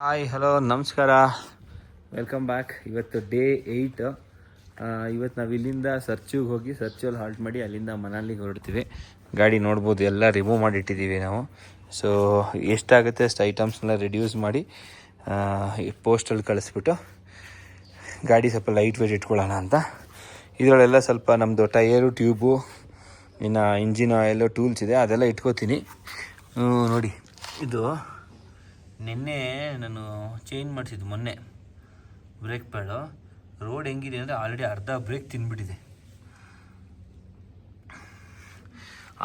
Hi hello ನಮಸ್ಕಾರ, welcome back. ಇವತ್ತು day 8. ಇವತ್ತು ನಾವು ಇಲ್ಲಿಂದ ಸರ್ಚುಗೆ ಹೋಗಿ ಸರ್ಚಲ್ಲಿ ಹಾಲ್ಟ್ ಮಾಡಿ ಅಲ್ಲಿಂದ ಮನಾಲಿಗೆ ಹೊರಡ್ತೀವಿ. ಗಾಡಿ ನೋಡ್ಬೋದು, ಎಲ್ಲ ರಿಮೂವ್ ಮಾಡಿಟ್ಟಿದ್ದೀವಿ ನಾವು. ಸೊ ಎಷ್ಟಾಗುತ್ತೆ ಅಷ್ಟು ಐಟಮ್ಸ್ನೆಲ್ಲ ರಿಡ್ಯೂಸ್ ಮಾಡಿ ಪೋಸ್ಟಲ್ಲಿ ಕಳಿಸ್ಬಿಟ್ಟು ಗಾಡಿ ಸ್ವಲ್ಪ ಲೈಟ್ ವೇಟ್ ಇಟ್ಕೊಳ್ಳೋಣ ಅಂತ. ಇದರಲ್ಲೆಲ್ಲ ಸ್ವಲ್ಪ ನಮ್ಮದು ಟಯರು, ಟ್ಯೂಬು, ಇನ್ನು ಇಂಜಿನ್ ಆಯಿಲು, ಟೂಲ್ಸ್ ಇದೆ, ಅದೆಲ್ಲ ಇಟ್ಕೋತೀನಿ. ನೋಡಿ, ಇದು ನಿನ್ನೆ ನಾನು ಚೇಂಜ್ ಮಾಡಿಸಿದ್ದು ಮೊನ್ನೆ ಬ್ರೇಕ್ ಪ್ಯಾಡು. ರೋಡ್ ಹೆಂಗಿದೆ ಅಂದರೆ ಆಲ್ರೆಡಿ ಅರ್ಧ ಬ್ರೇಕ್ ತಿಂದ್ಬಿಟ್ಟಿದೆ.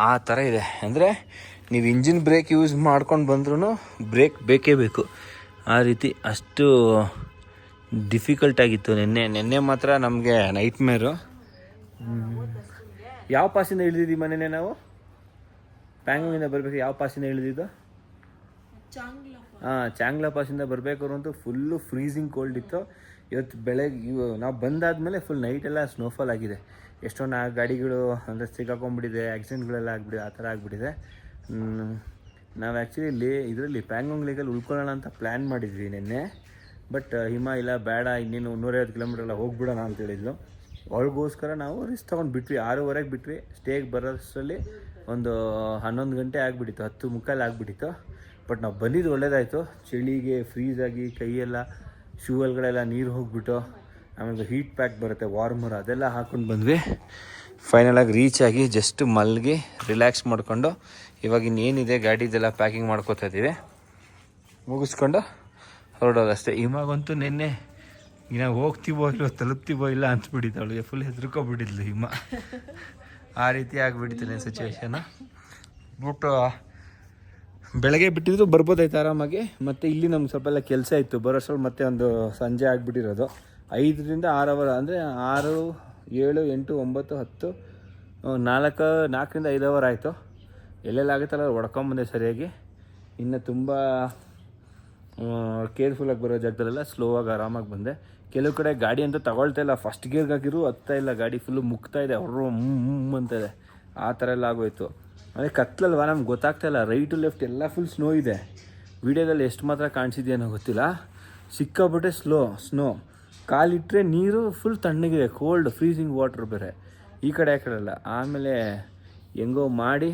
ಆ ಥರ ಇದೆ. ಅಂದರೆ ನೀವು ಇಂಜಿನ್ ಬ್ರೇಕ್ ಯೂಸ್ ಮಾಡ್ಕೊಂಡು ಬಂದ್ರೂ ಬ್ರೇಕ್ ಬೇಕೇ ಬೇಕು. ಆ ರೀತಿ ಅಷ್ಟು ಡಿಫಿಕಲ್ಟಾಗಿತ್ತು ನಿನ್ನೆ ಮಾತ್ರ ನಮಗೆ ನೈಟ್ ಮೇರು. ಯಾವ ಪಾಸಿಂದ ಇಳಿದಿದ್ದೀವಿ ಮನೆಯೇ ನಾವು? ಪ್ಯಾಂಗೋಂಗಿಂದ ಬರಬೇಕು. ಯಾವ ಪಾಸಿಂದ ಇಳಿದಿದ್ದು? ಚಾಂಗ್ಲಾ ಪಾಸಿಂದ ಬರಬೇಕು ಅಂತೂ ಫುಲ್ಲು ಫ್ರೀಸಿಂಗ್ ಕೋಲ್ಡ್ ಇತ್ತು. ಇವತ್ತು ಬೆಳಗ್ಗೆ ನಾವು ಬಂದಾದಮೇಲೆ ಫುಲ್ ನೈಟೆಲ್ಲ ಸ್ನೋಫಾಲ್ ಆಗಿದೆ. ಎಷ್ಟೊಂದು ಗಾಡಿಗಳು ಅಂದರೆ ಸಿಕ್ಕಾಕೊಂಡ್ಬಿಟ್ಟಿದೆ, ಆಕ್ಸಿಡೆಂಟ್ಗಳೆಲ್ಲ ಆಗಿಬಿಟ್ಟಿದೆ, ಆ ಥರ ಆಗಿಬಿಟ್ಟಿದೆ. ನಾವು ಆ್ಯಕ್ಚುಲಿ ಇದರಲ್ಲಿ ಪ್ಯಾಂಗೋಂಗ್ ಲೇಕಲ್ಲಿ ಉಳ್ಕೊಳ್ಳೋಣ ಅಂತ ಪ್ಲ್ಯಾನ್ ಮಾಡಿದ್ವಿ ನಿನ್ನೆ. ಬಟ್ ಹಿಮ ಇಲ್ಲ, ಬೇಡ, ಇನ್ನೇನು 150 ಕಿಲೋಮೀಟರ್ ಎಲ್ಲ ಹೋಗ್ಬಿಡೋಣ ಅಂತ ಹೇಳಿದ್ಲು. ಅವ್ರಿಗೋಸ್ಕರ ನಾವು ರಿಸ್ಕ್ ತೊಗೊಂಡು ಬಿಟ್ವಿ. 6:30ಗೆ ಬಿಟ್ವಿ. ಸ್ಟೇಗೆ ಬರೋಷ್ಟರಲ್ಲಿ ಒಂದು 11 ಗಂಟೆ ಆಗಿಬಿಟ್ಟಿತ್ತು, 10:45 ಆಗಿಬಿಟ್ಟಿತ್ತು. ಬಟ್ ನಾವು ಬಂದಿದ್ದು ಒಳ್ಳೇದಾಯಿತು. ಚಳಿಗೆ ಫ್ರೀಸಾಗಿ ಕೈಯೆಲ್ಲ ಶೂ ಒಳಗಡೆಲ್ಲ ನೀರು ಹೋಗಿಬಿಟ್ಟು, ಆಮೇಲೆ ಹೀಟ್ ಪ್ಯಾಕ್ ಬರುತ್ತೆ, ವಾರ್ಮರ್, ಅದೆಲ್ಲ ಹಾಕ್ಕೊಂಡು ಬಂದ್ವಿ. ಫೈನಲಾಗಿ ರೀಚ್ ಆಗಿ ಜಸ್ಟ್ ಮಲ್ಗಿ ರಿಲ್ಯಾಕ್ಸ್ ಮಾಡಿಕೊಂಡು ಇವಾಗ ಇನ್ನೇನಿದೆ ಗಾಡಿದೆಲ್ಲ ಪ್ಯಾಕಿಂಗ್ ಮಾಡ್ಕೋತಾ ಇದ್ದೀವಿ. ಮುಗಿಸ್ಕೊಂಡು ಹೊರಡೋದಷ್ಟೇ. ಹಿಮಾಗಂತೂ ನಿನ್ನೆ ನಾವು ಹೋಗ್ತೀವೋ ಇಲ್ಲೋ ತಲುಪ್ತೀವೋ ಇಲ್ಲ ಅಂದ್ಬಿಟ್ಟಿದ್ದು. ಅವಳಿಗೆ ಫುಲ್ ಹೆದರ್ಕೊಬಿಟ್ಟಿದ್ಲು ಹಿಮ. ಆ ರೀತಿ ಆಗಿಬಿಟ್ಟಿತ್ತು ಸಿಚುವೇಶನ್. ಬಟ್ ಬೆಳಗ್ಗೆ ಬಿಟ್ಟಿದ್ರು ಬರ್ಬೋದಾಯ್ತು ಆರಾಮಾಗಿ. ಮತ್ತು ಇಲ್ಲಿ ನಮ್ಗೆ ಸ್ವಲ್ಪ ಎಲ್ಲ ಕೆಲಸ ಇತ್ತು ಬರೋಷ್ಟ್ರಲ್ಲಿ. ಮತ್ತೆ ಒಂದು ಸಂಜೆ ಆಗಿಬಿಟ್ಟಿರೋದು. 5ರಿಂದ 6 ಅವರ್, ಅಂದರೆ 6, 7, 8, 9, 10, 4ರಿಂದ 5 ಅವರ್ ಆಯಿತು. ಎಲ್ಲೆಲ್ಲಾಗುತ್ತಲ್ಲ ಹೊಡ್ಕೊಂಬಂದೆ ಸರಿಯಾಗಿ. ಇನ್ನು ತುಂಬ ಕೇರ್ಫುಲ್ಲಾಗಿ ಬರೋ ಜಾಗದಲ್ಲೆಲ್ಲ ಸ್ಲೋವಾಗಿ ಆರಾಮಾಗಿ ಬಂದೆ. ಕೆಲವು ಕಡೆ ಗಾಡಿ ಅಂತ ತಗೊಳ್ತಾ ಇಲ್ಲ, ಫಸ್ಟ್ ಗೇರ್ಗೆ ಹಾಕಿದ್ರು ಹತ್ತಾ ಇಲ್ಲ, ಗಾಡಿ ಫುಲ್ಲು ಮುಗ್ತಾ ಇದೆ, ಅವರು ಅಂತ ಇದೆ. ಆ ಥರ ಎಲ್ಲ ಆಗೋಯ್ತು. ಅದೇ ಕತ್ಲಲ್ವ, ನಮ್ಗೆ ಗೊತ್ತಾಗ್ತಾ ಇಲ್ಲ. ರೈಟು ಲೆಫ್ಟ್ ಎಲ್ಲ ಫುಲ್ ಸ್ನೋ ಇದೆ. ವೀಡಿಯೋದಲ್ಲಿ ಎಷ್ಟು ಮಾತ್ರ ಕಾಣಿಸಿದೆಯೇನೋ ಗೊತ್ತಿಲ್ಲ. ಸಿಕ್ಕಾಬಿಟ್ಟೆ ಸ್ನೋ. ಕಾಲಿಟ್ಟರೆ ನೀರು ಫುಲ್ ತಣ್ಣಗಿದೆ, ಕೋಲ್ಡ್ ಫ್ರೀಸಿಂಗ್ ವಾಟ್ರ್ ಬೇರೆ ಈ ಕಡೆ ಆ ಕಡೆ ಎಲ್ಲ. ಆಮೇಲೆ ಹೆಂಗೋ ಮಾಡಿ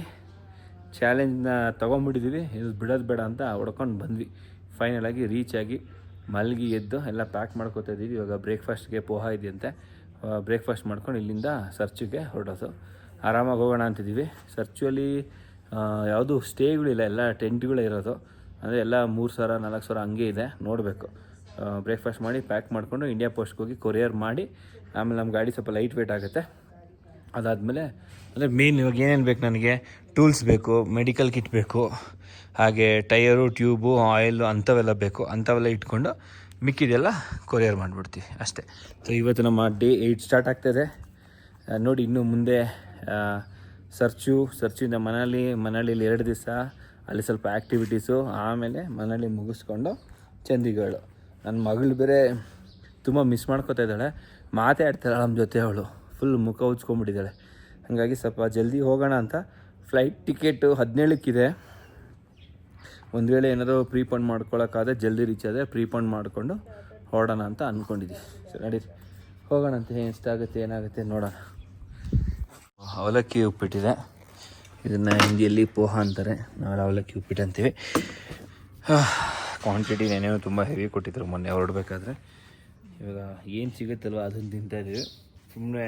ಚಾಲೆಂಜ್ನ ತೊಗೊಂಬಿಟ್ಟಿದ್ದೀವಿ. ಇದು ಬಿಡೋದು ಬೇಡ ಅಂತ ಹೊಡ್ಕೊಂಡು ಬಂದ್ವಿ. ಫೈನಲಾಗಿ ರೀಚ್ ಆಗಿ ಮಲ್ಗಿ ಎದ್ದು ಎಲ್ಲ ಪ್ಯಾಕ್ ಮಾಡ್ಕೋತಾ ಇದ್ದೀವಿ. ಇವಾಗ ಬ್ರೇಕ್ಫಾಸ್ಟ್ಗೆ ಪೋಹ ಇದೆಯಂತೆ, ಬ್ರೇಕ್ಫಾಸ್ಟ್ ಮಾಡ್ಕೊಂಡು ಇಲ್ಲಿಂದ ಸರ್ಚಿಗೆ ಹೊರಡೋದು. ಆರಾಮಾಗಿ ಹೋಗೋಣ ಅಂತಿದ್ದೀವಿ. ಸರ್ಚುವಲ್ಲಿ ಯಾವುದೂ ಸ್ಟೇಗಳಿಲ್ಲ, ಎಲ್ಲ ಟೆಂಟ್ಗಳೇ ಇರೋದು. ಅಂದರೆ ಎಲ್ಲ 3,000 4,000 ಹಂಗೆ ಇದೆ, ನೋಡಬೇಕು. ಬ್ರೇಕ್ಫಾಸ್ಟ್ ಮಾಡಿ ಪ್ಯಾಕ್ ಮಾಡಿಕೊಂಡು ಇಂಡಿಯಾ ಪೋಸ್ಟ್ಗೆ ಹೋಗಿ ಕೊರಿಯರ್ ಮಾಡಿ, ಆಮೇಲೆ ನಮ್ಮ ಗಾಡಿ ಸ್ವಲ್ಪ ಲೈಟ್ ವೇಟ್ ಆಗುತ್ತೆ. ಅದಾದಮೇಲೆ ಅಂದರೆ ಮೇನ್ ಇವಾಗ ಏನೇನು ಬೇಕು ನನಗೆ, ಟೂಲ್ಸ್ ಬೇಕು, ಮೆಡಿಕಲ್ ಕಿಟ್ ಬೇಕು, ಹಾಗೆ ಟಯರು, ಟ್ಯೂಬು, ಆಯಿಲು ಅಂಥವೆಲ್ಲ ಬೇಕು. ಅಂಥವೆಲ್ಲ ಇಟ್ಕೊಂಡು ಮಿಕ್ಕಿದೆಲ್ಲ ಕೊರಿಯರ್ ಮಾಡಿಬಿಡ್ತೀವಿ ಅಷ್ಟೇ. ಸೊ ಇವತ್ತು ನಮ್ಮ ಡೇ 8 ಸ್ಟಾರ್ಟ್ ಆಗ್ತಾಯಿದೆ. ನೋಡಿ, ಇನ್ನು ಮುಂದೆ ಸರ್ಚಿಂದ ಮನಾಲಿಯಲ್ಲಿ 2 ದಿವಸ, ಅಲ್ಲಿ ಸ್ವಲ್ಪ ಆ್ಯಕ್ಟಿವಿಟೀಸು, ಆಮೇಲೆ ಮನಾಲಿ ಮುಗಿಸ್ಕೊಂಡು ಚಂಡೀಗಢ. ನನ್ನ ಮಗಳು ಬೇರೆ ತುಂಬ ಮಿಸ್ ಮಾಡ್ಕೋತಾ ಇದ್ದಾಳೆ, ಮಾತೇ ಆಡ್ತಾಳೆ ನಮ್ಮ ಜೊತೆ. ಅವಳು ಫುಲ್ ಮುಖ ಉಜ್ಕೊಂಡ್ಬಿಟ್ಟಿದ್ದಾಳೆ. ಹಾಗಾಗಿ ಸ್ವಲ್ಪ ಜಲ್ದಿ ಹೋಗೋಣ ಅಂತ. ಫ್ಲೈಟ್ ಟಿಕೆಟು 17ಕ್ಕಿದೆ. ಒಂದು ವೇಳೆ ಏನಾದರೂ ಪ್ರೀಪೋಂಡ್ ಮಾಡ್ಕೊಳ್ಳೋಕ್ಕಾದ್ರೆ ಜಲ್ದಿ ರೀಚ್ ಆದರೆ ಪ್ರೀಪೋಂಡ್ ಮಾಡಿಕೊಂಡು ಹೊರಡೋಣ ಅಂತ ಅಂದ್ಕೊಂಡಿದ್ದೀವಿ. ಸರಿ, ನಡೀರಿ ಹೋಗೋಣ ಅಂತ. ಎಷ್ಟಾಗುತ್ತೆ ಏನಾಗುತ್ತೆ ನೋಡೋಣ. ಅವಲಕ್ಕಿ ಉಪ್ಪಿಟ್ಟಿದೆ, ಇದನ್ನು ಹಿಂದಿಯಲ್ಲಿ ಪೋಹ ಅಂತಾರೆ, ನಾವು ಅವಲಕ್ಕಿ ಉಪ್ಪಿಟ್ಟು ಅಂತೀವಿ. ಕ್ವಾಂಟಿಟಿ ನೆನೆಯೂ ತುಂಬ ಹೆವಿ ಕೊಟ್ಟಿದ್ರು ಮೊನ್ನೆ ಹೊರಡಬೇಕಾದ್ರೆ. ಇವಾಗ ಏನು ಸಿಗುತ್ತಲ್ವ ಅದನ್ನು ತಿಂತಾಯಿದ್ದೀವಿ. ಸುಮ್ಮನೆ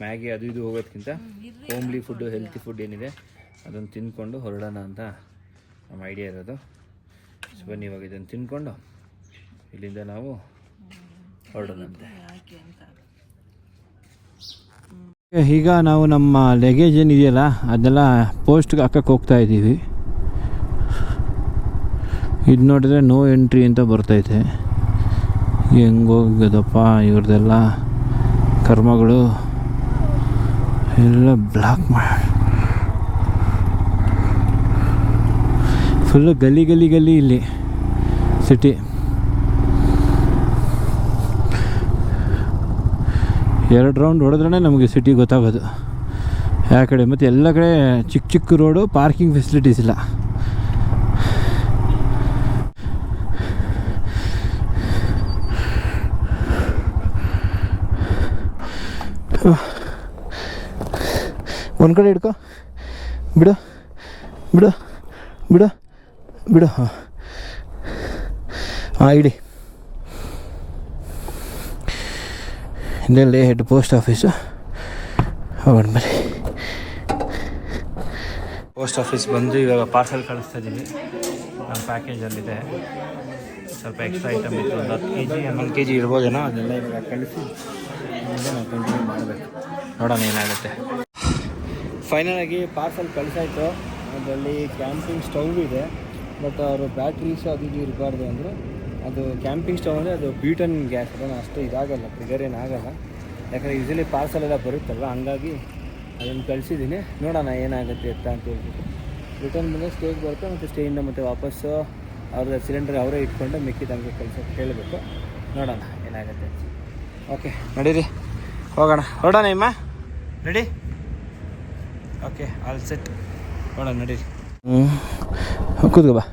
ಮ್ಯಾಗಿ ಅದು ಇದು ಹೋಗೋದಕ್ಕಿಂತ ಹೋಮ್ಲಿ ಫುಡ್ಡು, ಹೆಲ್ತಿ ಫುಡ್ ಏನಿದೆ ಅದನ್ನು ತಿಂದ್ಕೊಂಡು ಹೊರಡೋಣ ಅಂತ ನಮ್ಮ ಐಡಿಯಾ ಇರೋದು. ಸೊ ಬನ್ನಿ, ಇವಾಗ ಇದನ್ನು ತಿಂದ್ಕೊಂಡು ಇಲ್ಲಿಂದ ನಾವು ಹೊರಡೋಣಂತೆ. ಈಗ ನಾವು ನಮ್ಮ ಲಗೇಜ್ ಏನಿದೆಯಲ್ಲ ಅದೆಲ್ಲ ಪೋಸ್ಟ್ಗೆ ಹಾಕಕ್ಕೆ ಹೋಗ್ತಾ ಇದ್ದೀವಿ. ಇದು ನೋಡಿದ್ರೆ ನೋ ಎಂಟ್ರಿ ಅಂತ ಬರ್ತೈತೆ. ಹೆಂಗೋಗದಪ್ಪ ಇವ್ರದ್ದೆಲ್ಲ ಕರ್ಮಗಳು, ಎಲ್ಲ ಬ್ಲಾಕ್ ಮಾಡಿ ಫುಲ್ಲು ಗಲ್ಲಿ ಇಲ್ಲಿ ಸಿಟಿ. 2 ರೌಂಡ್ ಹೊಡೆದ್ರೆ ನಮಗೆ ಸಿಟಿ ಗೊತ್ತಾಗೋದು ಯಾವ ಕಡೆ. ಮತ್ತು ಎಲ್ಲ ಕಡೆ ಚಿಕ್ಕ ರೋಡು, ಪಾರ್ಕಿಂಗ್ ಫೆಸಿಲಿಟೀಸ್ ಇಲ್ಲ. ಒಂದು ಕಡೆ ಹಿಡ್ಕೊ, ಬಿಡು ಬಿಡು ಬಿಡು ಬಿಡು. ಹಾಂ ಇಡಿ. ಇದೆಲ್ಲ ಹೆಡ್ ಪೋಸ್ಟ್ ಆಫೀಸು. ಹೋಗೋಣ ಬನ್ನಿ. ಪೋಸ್ಟ್ ಆಫೀಸ್ ಬಂದು ಇವಾಗ ಪಾರ್ಸೆಲ್ ಕಳಿಸ್ತಾ ಇದ್ದೀವಿ. ನಮ್ಮ ಪ್ಯಾಕೇಜಲ್ಲಿದೆ ಸ್ವಲ್ಪ ಎಕ್ಸ್ಟ್ರಾ ಐಟಮ್ ಇತ್ತು, ಒಂದು 10 kg 11 kg ಇರ್ಬೋದೇನೋ. ಅದೆಲ್ಲ ಇವಾಗ ಕಳಿಸಿ ನಾವು ಕಂಟಿನ್ಯೂ ಮಾಡಬೇಕು. ನೋಡೋಣ ಏನಾಗುತ್ತೆ. ಫೈನಲಾಗಿ ಪಾರ್ಸೆಲ್ ಕಳಿಸಾಯಿತು. ಅದರಲ್ಲಿ ಕ್ಯಾಂಪಿಂಗ್ ಸ್ಟವ್ ಇದೆ, ಬಟ್ ಅವರು ಬ್ಯಾಟ್ರೀಸ್ ಅದು ಇದು ಇರಬಾರ್ದು ಅಂದರೆ. ಅದು ಕ್ಯಾಂಪಿಂಗ್ ಸ್ಟವ್ ಅಂದರೆ ಅದು ಬ್ಯೂಟನ್ ಗ್ಯಾಸ್, ಅದನ್ನು ಅಷ್ಟು ಇದಾಗಲ್ಲ, ಟ್ರಿಗರ್ ಏನಾಗಲ್ಲ. ಯಾಕಂದರೆ ಯೂಸಲಿ ಪಾರ್ಸಲ್ ಎಲ್ಲ ಬರುತ್ತಲ್ವ, ಹಂಗಾಗಿ ಅದನ್ನು ಕಳಿಸಿದ್ದೀನಿ. ನೋಡೋಣ ಏನಾಗುತ್ತೆ ಅಂತ ಹೇಳ್ಬಿಟ್ಟು. ರಿಟರ್ನ್ ಬಂದರೆ ಸ್ಟೇಗೆ ಬರುತ್ತೆ, ಮತ್ತು ಸ್ಟೇಯಿಂದ ಮತ್ತೆ ವಾಪಸ್ಸು ಅವ್ರದ್ದು ಸಿಲಿಂಡರ್ ಅವರೇ ಇಟ್ಕೊಂಡು ಮಿಕ್ಕಿದ ಹಂಗೆ ಕಳ್ಸೋಕ್ಕೆ ಹೇಳಬೇಕು. ನೋಡೋಣ ಏನಾಗುತ್ತೆ. ಓಕೆ ನಡೀರಿ ಹೋಗೋಣ. ಹೊರಡೋಣ ಇಮ್ಮ, ರೆಡಿ? ಓಕೆ ಆಲ್ ಸೆಟ್, ನೋಡೋಣ ನಡೀರಿ. ಕೂತ್ಕೋ ಬಾ.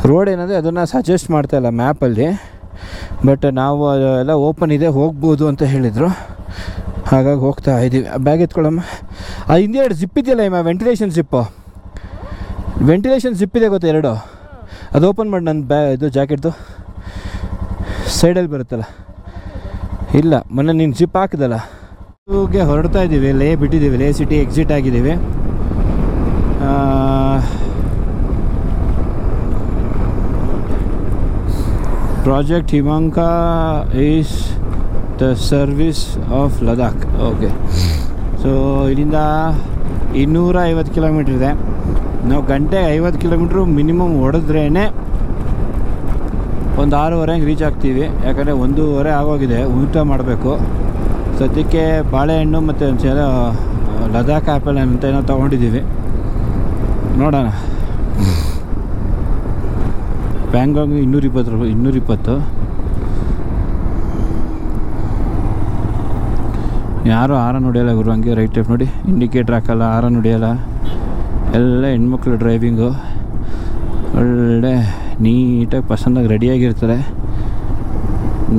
ರೋಡ್ ಏನಂದರೆ ಅದನ್ನು ಸಜೆಸ್ಟ್ ಮಾಡ್ತಾಯಿಲ್ಲ ಮ್ಯಾಪಲ್ಲಿ, ಬಟ್ ನಾವು ಎಲ್ಲ ಓಪನ್ ಇದೆ ಹೋಗ್ಬೋದು ಅಂತ ಹೇಳಿದರು, ಹಾಗಾಗಿ ಹೋಗ್ತಾ ಇದ್ದೀವಿ. ಬ್ಯಾಗ್ ಎತ್ಕೊಳ್ಳಮ್ಮ. ಆ ಹಿಂದೆ 2 ಜಿಪ್ ಇದೆಯಲ್ಲ ಇಮ್ಮ, ವೆಂಟಿಲೇಷನ್ ಜಿಪ್ ಇದೆ ಗೊತ್ತಾ, 2. ಅದು ಓಪನ್ ಮಾಡಿ ನನ್ನ ಇದು ಜಾಕೆಟ್ದು ಸೈಡಲ್ಲಿ ಬರುತ್ತಲ್ಲ. ಇಲ್ಲ ಮೊನ್ನೆ ನೀನು ಜಿಪ್ ಹಾಕಿದಲ್ಲ. ಇವಾಗೆ ಹೊರಡ್ತಾ ಇದ್ದೀವಿ. ಲೇ ಬಿಟ್ಟಿದ್ದೀವಿ, ಲೇ ಸಿಟಿ ಎಕ್ಸಿಟ್ ಆಗಿದ್ದೀವಿ. Project Himank is the service of Ladakh. Okay, so ಇಲ್ಲಿಂದ 250 ಕಿಲೋಮೀಟ್ರ್ ಇದೆ. ನಾವು ಗಂಟೆಗೆ 50 ಕಿಲೋಮೀಟ್ರು ಮಿನಿಮಮ್ ಹೊಡೆದ್ರೇ ಒಂದು 6:30 ರೀಚ್ ಆಗ್ತೀವಿ. ಯಾಕಂದರೆ 1:30 ಆಗೋಗಿದೆ, ಊಟ ಮಾಡಬೇಕು. ಸದ್ಯಕ್ಕೆ ಬಾಳೆಹಣ್ಣು ಮತ್ತು ಒಂದು ಲದಾಖ್ ಆ್ಯಪಲ್ ಅಂತ ಏನೋ ತೊಗೊಂಡಿದ್ದೀವಿ. ನೋಡೋಣ. ಪ್ಯಾಂಗಾಂಗ್ 220 ರೂಪಾಯಿ, 220. ಯಾರೂ ಆರನ್ ಹೊಡೆಯಲ್ಲ ಗುರು, ಹಂಗೆ ರೈಟ್ ಟೈಪ್ ನೋಡಿ, ಇಂಡಿಕೇಟ್ರ್ ಹಾಕಲ್ಲ, ಆರನ್ ಹೊಡೆಯಲ್ಲ. ಎಲ್ಲ ಹೆಣ್ಮಕ್ಳು ಡ್ರೈವಿಂಗು ಒಳ್ಳೆ ನೀಟಾಗಿ ಪಸಂದಾಗಿ ರೆಡಿಯಾಗಿರ್ತಾರೆ.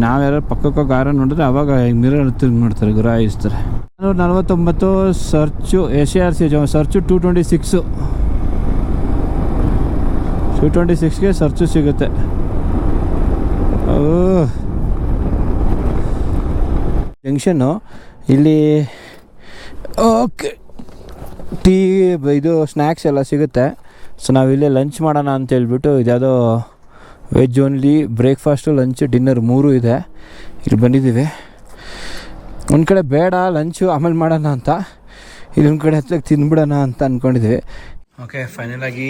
ನಾವ್ಯಾರು ಪಕ್ಕಕ್ಕೋಗಿ ಆರನ್ ನೋಡಿದ್ರೆ ಅವಾಗ ಮಿರರ್ ತಿರುಗಿ ನೋಡ್ತಾರೆ, ಗುರಾಯಿಸ್ತಾರೆ. 449 ಸರ್ಚು SARC ಸರ್ಚು 226ಗೆ ಸರ್ಚು ಸಿಗುತ್ತೆ. ಜಂಕ್ಷನ್ನು ಇಲ್ಲಿ. ಓಕೆ, ಟೀ ಇದು ಸ್ನ್ಯಾಕ್ಸ್ ಎಲ್ಲ ಸಿಗುತ್ತೆ. ಸೊ ನಾವಿಲ್ಲೇ ಲಂಚ್ ಮಾಡೋಣ ಅಂತೇಳ್ಬಿಟ್ಟು, ಇದ್ಯಾವುದೋ veg only breakfast lunch dinner 3 ಇದೆ. ಇಲ್ಲಿ ಬಂದಿದ್ದೀವಿ. ಒಂದು ಕಡೆ ಬೇಡ ಲಂಚು ಆಮೇಲೆ ಮಾಡೋಣ ಅಂತ, ಇದೊಂದು ಕಡೆ ಹತ್ತಕ್ಕೆ ತಿಂದ್ಬಿಡೋಣ ಅಂತ ಅಂದ್ಕೊಂಡಿದ್ದೀವಿ. ಓಕೆ, ಫೈನಲಾಗಿ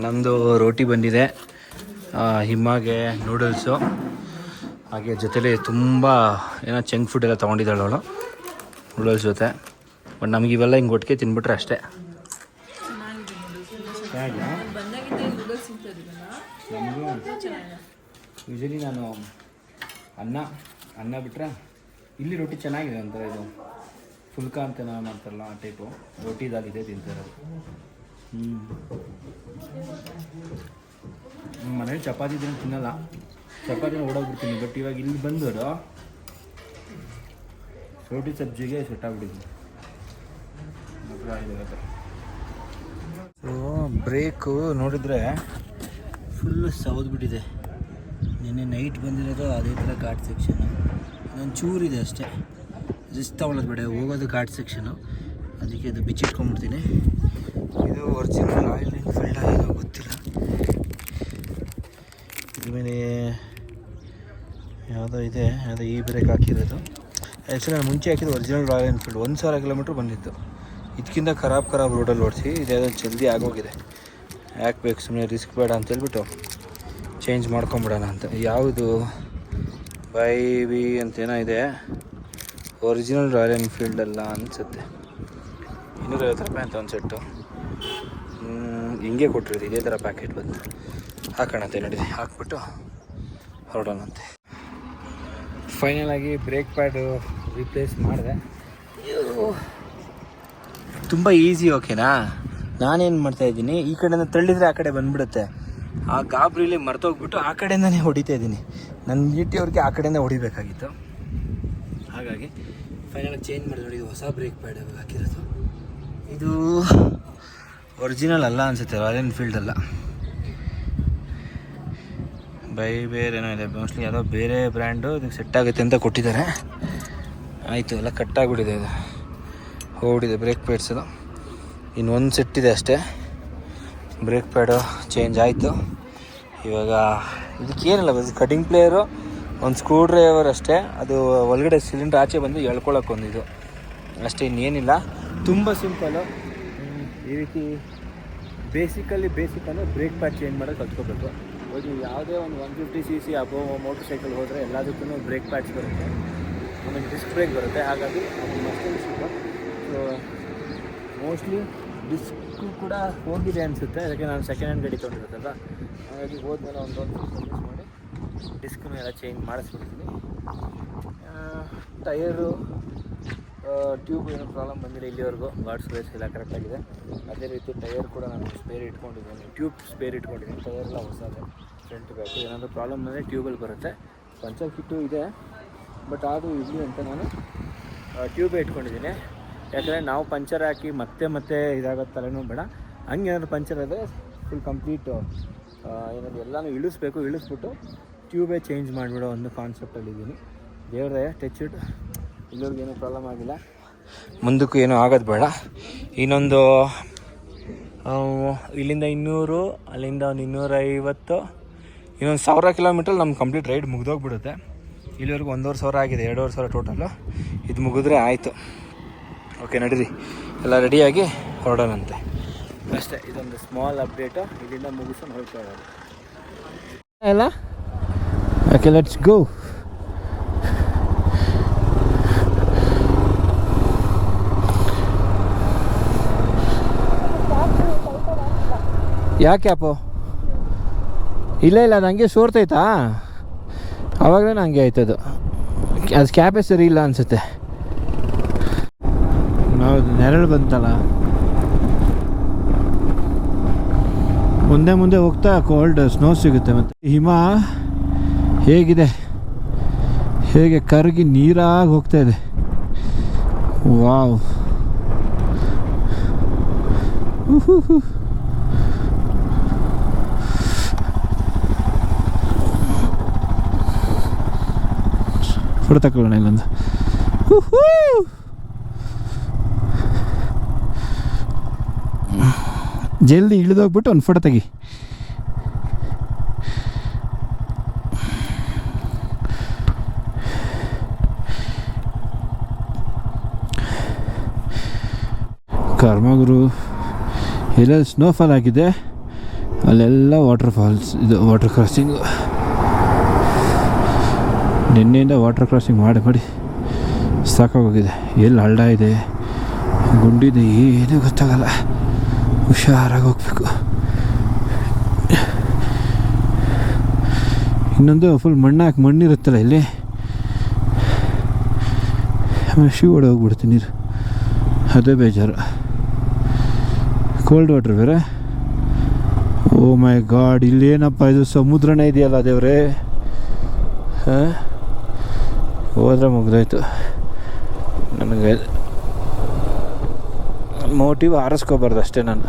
ನಮ್ಮದು ರೋಟಿ ಬಂದಿದೆ, ಹಿಮ್ಮಾಗೆ ನೂಡಲ್ಸು, ಹಾಗೆ ಜೊತೆಲಿ ತುಂಬ ಏನೋ ಜಂಕ್ ಫುಡ್ ಎಲ್ಲ ತೊಗೊಂಡಿದ್ದಾಳೆ ಅವಳು ನೂಡಲ್ಸ್ ಜೊತೆ. ಬಟ್ ನಮ್ಗೆ ಇವೆಲ್ಲ ಹಿಂಗೆ ಒಟ್ಟಿಗೆ ತಿನ್ಬಿಟ್ರೆ ಅಷ್ಟೇ. ಯೂಶಲಿ ನಾನು ಅನ್ನ ಬಿಟ್ಟರೆ ಇಲ್ಲಿ ರೋಟಿ ಚೆನ್ನಾಗಿದೆ ಅಂತಾರೆ. ಇದು ಫುಲ್ಕ ಅಂತ ನಾವು ಮಾಡ್ತಾರಲ್ಲ ಆ ಟೈಪು ರೋಟಿ ಇದಾಗಿದೆ ತಿಂತಾರೆ. ಮನೇಲಿ ಚಪಾತಿ ಇದ್ರೆ ತಿನ್ನಲ್ಲ, ಚಪಾತಿನ ಓಡೋಗ್ಬಿಡ್ತೀನಿ. ಬಟ್ ಇವಾಗ ಇಲ್ಲಿ ಬಂದವರು ರೋಟಿ ಸಬ್ಜಿಗೆ ಸೆಟ್ ಆಗ್ಬಿಟ್ಟಿದ್ದೀನಿ. ಸೊ ಬ್ರೇಕು ನೋಡಿದರೆ ಫುಲ್ಲು ಸೌದ್ಬಿಟ್ಟಿದೆ. ನಿನ್ನೆ ನೈಟ್ ಬಂದಿರೋದು ಅದೇ ಥರ ಘಾಟ್ ಸೆಕ್ಷನು. ಇನ್ನೊಂದು ಚೂರಿದೆ ಅಷ್ಟೇ, ರಿಸ್ಕ್ ತೊಗೊಳ್ಳೋದು ಬೇಡ, ಹೋಗೋದು ಘಾಟ್ ಸೆಕ್ಷನು. ಅದಕ್ಕೆ ಅದು ಬಿಚ್ಚಿಟ್ಕೊಂಡ್ಬಿಡ್ತೀನಿ. ಇದು ಒರಿಜಿನಲ್ ಆಯಿಲ್ ಫಿಲ್ಡ್ ಆಗಿರೋ ಗೊತ್ತಿಲ್ಲ. ಇದ್ರ ಮೇಲೆ ಯಾವುದೋ ಇದೆ, ಯಾವುದೋ ಈ ಬ್ರೇಕ್ ಹಾಕಿರೋದು. ಆ್ಯಕ್ಚುಲಿ ನಾನು ಮುಂಚೆ ಹಾಕಿದ್ದು ಒರಿಜಿನಲ್ ರಾಯಲ್ ಎನ್ಫೀಲ್ಡ್ 1000 ಕಿಲೋಮೀಟ್ರ್ ಬಂದಿತ್ತು. ಇದಕ್ಕಿಂತ ಖರಾಬ್ ರೋಡಲ್ಲಿ ಓಡಿಸಿ ಇದ್ಯಾವುದೋ ಜಲ್ದಿ ಆಗೋಗಿದೆ. ಯಾಕೆ ಬೇಕು, ಸುಮ್ಮನೆ ರಿಸ್ಕ್ ಬೇಡ ಅಂತೇಳ್ಬಿಟ್ಟು ಚೇಂಜ್ ಮಾಡ್ಕೊಂಬಿಡೋಣ ಅಂತ. ಯಾವುದು ಬೈವಿ ಅಂತೇನೋ ಇದೆ, ಒರಿಜಿನಲ್ ರಾಯಲ್ ಎನ್ಫೀಲ್ಡ್ ಅಲ್ಲ ಅನಿಸುತ್ತೆ. 250 ರೂಪಾಯಿ ಅಂತ ಒಂದು ಸೆಟ್ಟು. ಹಿಂಗೆ ಕೊಟ್ಟಿರೋದು, ಇದೇ ಥರ ಪ್ಯಾಕೆಟ್ ಬಂದು ಹಾಕೋಣಂತೆ. ನಡೀರಿ, ಹಾಕ್ಬಿಟ್ಟು ಹೊರಡೋಣಂತೆ. ಫೈನಲಾಗಿ ಬ್ರೇಕ್ ಪ್ಯಾಡು ರಿಪ್ಲೇಸ್ ಮಾಡಿದೆ. ತುಂಬ ಈಸಿ. ಓಕೆನಾ, ನಾನೇನು ಮಾಡ್ತಾಯಿದ್ದೀನಿ, ಈ ಕಡೆಯಿಂದ ತಳ್ಳಿದರೆ ಆ ಕಡೆ ಬಂದುಬಿಡುತ್ತೆ. ಆ ಗಾಬರಿಲಿ ಮರ್ತೋಗ್ಬಿಟ್ಟು ಆ ಕಡೆಯಿಂದನೇ ಹೊಡಿತಾ ಇದ್ದೀನಿ. ನನ್ನ ಅವ್ರಿಗೆ ಆ ಕಡೆಯಿಂದ ಹೊಡಿಬೇಕಾಗಿತ್ತು. ಹಾಗಾಗಿ ಫೈನಲಾಗಿ ಚೇಂಜ್ ಮಾಡಿದೆ ನೋಡಿ. ಇದು ಹೊಸ ಬ್ರೇಕ್ ಪ್ಯಾಡ್ ಹಾಕಿರೋದು. ಇದು ಒರಿಜಿನಲ್ ಅಲ್ಲ ಅನಿಸುತ್ತೆ, ರಾಯಲ್ ಎನ್ಫೀಲ್ಡ್ ಅಲ್ಲ, ಬೇರೆ ಏನೋ ಇದೆ ಮೋಸ್ಟ್ಲಿ, ಯಾವುದೋ ಬೇರೆ ಬ್ರ್ಯಾಂಡು. ಇದಕ್ಕೆ ಸೆಟ್ ಆಗುತ್ತೆ ಅಂತ ಕೊಟ್ಟಿದ್ದಾರೆ. ಆಯಿತು, ಎಲ್ಲ ಕಟ್ಟಾಗ್ಬಿಟ್ಟಿದೆ, ಇದು ಹೋಗ್ಬಿಟ್ಟಿದೆ ಬ್ರೇಕ್ ಪ್ಯಾಡ್ಸ್. ಅದು ಇನ್ನೊಂದು ಸೆಟ್ ಇದೆ ಅಷ್ಟೇ. ಬ್ರೇಕ್ ಪ್ಯಾಡು ಚೇಂಜ್ ಆಯಿತು. ಇವಾಗ ಇದಕ್ಕೇನಿಲ್ಲ, ಕಟಿಂಗ್ ಪ್ಲೇಯರು, ಒಂದು ಸ್ಕ್ರೂ ಡ್ರೈವರ್ ಅಷ್ಟೇ. ಅದು ಒಳಗಡೆ ಸಿಲಿಂಡ್ರ್ ಆಚೆ ಬಂದು ಎಳ್ಕೊಳಕ್ಕೆ ಇದು ಅಷ್ಟೇ, ಇನ್ನೇನಿಲ್ಲ. ತುಂಬ ಸಿಂಪಲ್ಲು. ಈ ರೀತಿ ಬೇಸಿಕ್ ಅಂದರೆ ಬ್ರೇಕ್ ಪ್ಯಾಡ್ ಚೇಂಜ್ ಮಾಡೋದು ಕಲ್ತ್ಕೋಬೇಕು. ಹೋಗಿ ಯಾವುದೇ ಒಂದು 150cc ಅಬೋ ಮೋಟರ್ ಸೈಕಲ್ ಹೋದರೆ ಎಲ್ಲದಕ್ಕೂ ಬ್ರೇಕ್ ಪ್ಯಾಡ್ಸ್ ಬರುತ್ತೆ, ಆಮೇಲೆ ಡಿಸ್ಕ್ ಬ್ರೇಕ್ ಬರುತ್ತೆ. ಹಾಗಾಗಿ ಅದು ಮಸ್ತ್ ಸಿಕ್ಕ. ಸೊ ಮೋಸ್ಟ್ಲಿ ಡಿಸ್ಕು ಕೂಡ ಹೋಗಿದೆ ಅನಿಸುತ್ತೆ, ಅದಕ್ಕೆ ನಾನು ಸೆಕೆಂಡ್ ಹ್ಯಾಂಡ್ ಗಾಡಿ ತೊಗೊಂಡಿರುತ್ತಲ್ಲ. ಹಾಗಾಗಿ ಹೋದ್ಮೇಲೆ ಒಂದು ಸರ್ವಿಸ್ ಮಾಡಿ ಡಿಸ್ಕನ್ನು ಎಲ್ಲ ಚೇಂಜ್ ಮಾಡಿಸ್ಬಿಡ್ತೀನಿ. ಟಯರು ಟ್ಯೂಬ್ ಏನೋ ಪ್ರಾಬ್ಲಮ್ ಬಂದಿಲ್ಲ ಇಲ್ಲಿವರೆಗೂ. ಗಾರ್ಡ್ ಸ್ಪೇಸ್ ಎಲ್ಲ ಕರೆಕ್ಟಾಗಿದೆ. ಅದೇ ರೀತಿ ಟಯರ್ ಕೂಡ ನಾನು ಸ್ಪೇರ್ ಇಟ್ಕೊಂಡಿದ್ದೀನಿ, ಟ್ಯೂಬ್ ಸ್ಪೇರ್ ಇಟ್ಕೊಂಡಿದ್ದೀನಿ. ಟಯರ್ ಎಲ್ಲ ಹೊಸದೇ, ಫ್ರಂಟ್ ಬ್ಯಾಕು. ಏನಾದರೂ ಪ್ರಾಬ್ಲಮ್ ಬಂದರೆ ಟ್ಯೂಬಲ್ಲಿ ಬರುತ್ತೆ. ಪಂಚರ್ ಕಿಟ್ಟು ಇದೆ, ಬಟ್ ಅದು ಇರಲಿ ಅಂತ ನಾನು ಟ್ಯೂಬೇ ಇಟ್ಕೊಂಡಿದ್ದೀನಿ. ಯಾಕಂದರೆ ನಾವು ಪಂಚರ್ ಹಾಕಿ ಮತ್ತೆ ಇದಾಗೋದು ತಲೆನೂ ಬೇಡ. ಹಂಗೆ ಏನಾದರೂ ಪಂಚರ್ ಆದರೆ ಫುಲ್ ಕಂಪ್ಲೀಟು ಏನಾದರೂ ಎಲ್ಲನೂ ಇಳಿಸ್ಬಿಟ್ಟು ಟ್ಯೂಬೇ ಚೇಂಜ್ ಮಾಡಿಬಿಡೋ ಒಂದು ಕಾನ್ಸೆಪ್ಟಲ್ಲಿದ್ದೀನಿ. ದೇವ್ರೇ ಟಚ್ ಇಟ್, ಇಲ್ಲಿವ್ರಿಗೆ ಏನೂ ಪ್ರಾಬ್ಲಮ್ ಆಗಿಲ್ಲ, ಮುಂದಕ್ಕೂ ಏನೂ ಆಗೋದು ಬೇಡ. ಇನ್ನೊಂದು ಇಲ್ಲಿಂದ 200, ಅಲ್ಲಿಂದ ಒಂದು 250, ಇನ್ನೊಂದು 1000 ಕಿಲೋಮೀಟ್ರಲ್ಲಿ ನಮ್ಮ ಕಂಪ್ಲೀಟ್ ರೈಡ್ ಮುಗಿದೋಗ್ಬಿಡುತ್ತೆ. ಇಲ್ಲಿವರೆಗೂ 1500 ಆಗಿದೆ, 2500 ಟೋಟಲ್ಲು. ಇದು ಮುಗಿದ್ರೆ ಆಯಿತು. ಓಕೆ, ನಡೀರಿ, ಎಲ್ಲ ರೆಡಿಯಾಗಿ ಹೊರಡೋಣಂತೆ ಅಷ್ಟೇ. ಇದೊಂದು ಸ್ಮಾಲ್ ಅಪ್ಡೇಟು, ಇಲ್ಲಿಂದ ಮುಗಿಸ್ಕೊಂಡು ಹೊರಟೋದು ಎಲ್ಲ. Okay, let's go. ಯಾಕೆ ಆ್ಯಪು ಇಲ್ಲ ಅದು ಹಂಗೆ ಸೋರ್ತೈತಾ? ಆವಾಗಲೇ ಹಂಗೆ ಆಯ್ತದು. ಅದು ಕ್ಯಾಪೇ ಸರಿ ಇಲ್ಲ ಅನಿಸುತ್ತೆ. ನಾವು ನೆರಳು ಬಂತಲ್ಲ, ಮುಂದೆ ಹೋಗ್ತಾ ಕೋಲ್ಡ್ ಸ್ನೋ ಸಿಗುತ್ತೆ. ಮತ್ತು ಹಿಮ ಹೇಗೆ ಕರಗಿ ನೀರಾಗಿ ಹೋಗ್ತಾ ಇದೆ. ವಾವ್, ಫೋಟೋ ತಗೊಳ್ಳೋಣ ಇಲ್ಲೊಂದು. ಜಲ್ದಿ ಇಳಿದೋಗ್ಬಿಟ್ಟು ಒಂದು ಫೋಟೋ ತೆಗಿ. ಕರ್ಮಗುರು ಎಲ್ಲ ಸ್ನೋಫಾಲ್ ಆಗಿದೆ, ಅಲ್ಲೆಲ್ಲ ವಾಟರ್ ಫಾಲ್ಸ್. ಇದು ವಾಟರ್ ಕ್ರಾಸಿಂಗು. ನಿನ್ನೆಯಿಂದ ವಾಟರ್ ಕ್ರಾಸಿಂಗ್ ಮಾಡಿ ಸಾಕಾಗೋಗಿದೆ. ಎಲ್ಲಿ ಹಳ್ಳ ಇದೆ, ಗುಂಡಿದೆ, ಏನೂ ಗೊತ್ತಾಗಲ್ಲ. ಹುಷಾರಾಗಿ ಹೋಗ್ಬೇಕು. ಇನ್ನೊಂದು ಫುಲ್ ಮಣ್ಣಿರುತ್ತಲ್ಲ ಇಲ್ಲಿ, ಆಮೇಲೆ ಶೂ ಹೊಡೆ ಹೋಗ್ಬಿಡ್ತೀನಿ ನೀರು, ಅದೇ ಬೇಜಾರು. ಕೋಲ್ಡ್ ವಾಟರ್ ಬೇರೆ. ಓ ಮೈ ಗಾಡ್, ಇಲ್ಲೇನಪ್ಪ ಇದು ಸಮುದ್ರನೇ ಇದೆಯಲ್ಲ ದೇವ್ರೇ. ಹಾಂ, ಹೋದ್ರೆ ಮುಗ್ದಾಯ್ತು. ನನಗೆ ಮೋಟಿವ್ ಆರಿಸ್ಕೋಬಾರ್ದು ಅಷ್ಟೇ. ನಾನು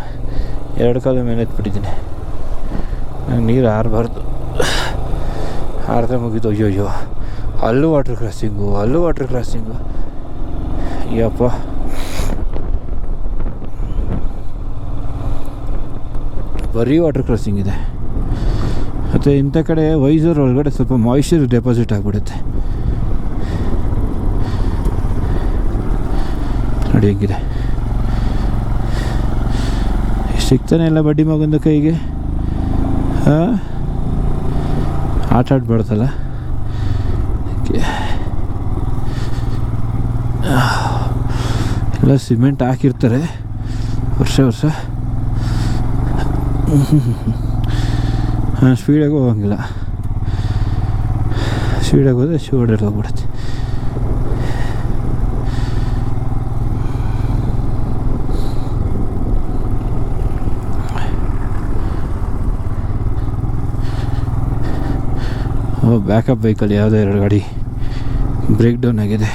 2 ಕಾಲ ಮೇಲೆ ಎತ್ಬಿಟ್ಟಿದ್ದೀನಿ. ನಂಗೆ ನೀರು ಆರಬಾರ್ದು, ಆರಿದ್ರೆ ಮುಗಿದು. ಅಯ್ಯೋ, ಅಲ್ಲೂ ವಾಟರ್ ಕ್ರಾಸಿಂಗು. ಯಪ್ಪ, ಬರೀ ವಾಟರ್ ಕ್ರಾಸಿಂಗ್ ಇದೆ. ಮತ್ತು ಇಂಥ ಕಡೆ ವೈಸರ್ ಒಳಗಡೆ ಸ್ವಲ್ಪ ಮಾಯಿಶ್ಚರ್ ಡೆಪಾಸಿಟ್ ಆಗಿಬಿಡುತ್ತೆ. ನೋಡಿ ಹೆಂಗಿದೆ, ಸಿಗ್ತಾನೆ ಇಲ್ಲ ಬಡ್ಡಿ ಮಗಂದು ಕೈಗೆ. ಹಾಂ, ಆಟ ಆಡ್ಬಾರ್ದಲ್ಲ. ಎಲ್ಲ ಸಿಮೆಂಟ್ ಹಾಕಿರ್ತಾರೆ ವರ್ಷ. ಹಾಂ, ಸ್ಪೀಡಾಗಿ ಹೋಗಂಗಿಲ್ಲ. ಸ್ಪೀಡಾಗಿ ಹೋದರೆ ಶೂ ಹೊಡೆದು ಹೋಗ್ಬಿಡುತ್ತೆ. ಬ್ಯಾಕಪ್ ಬೈಕಲ್ಲಿ ಯಾವುದೋ 2 ಗಾಡಿ ಬ್ರೇಕ್ ಡೌನ್ ಆಗಿದೆ.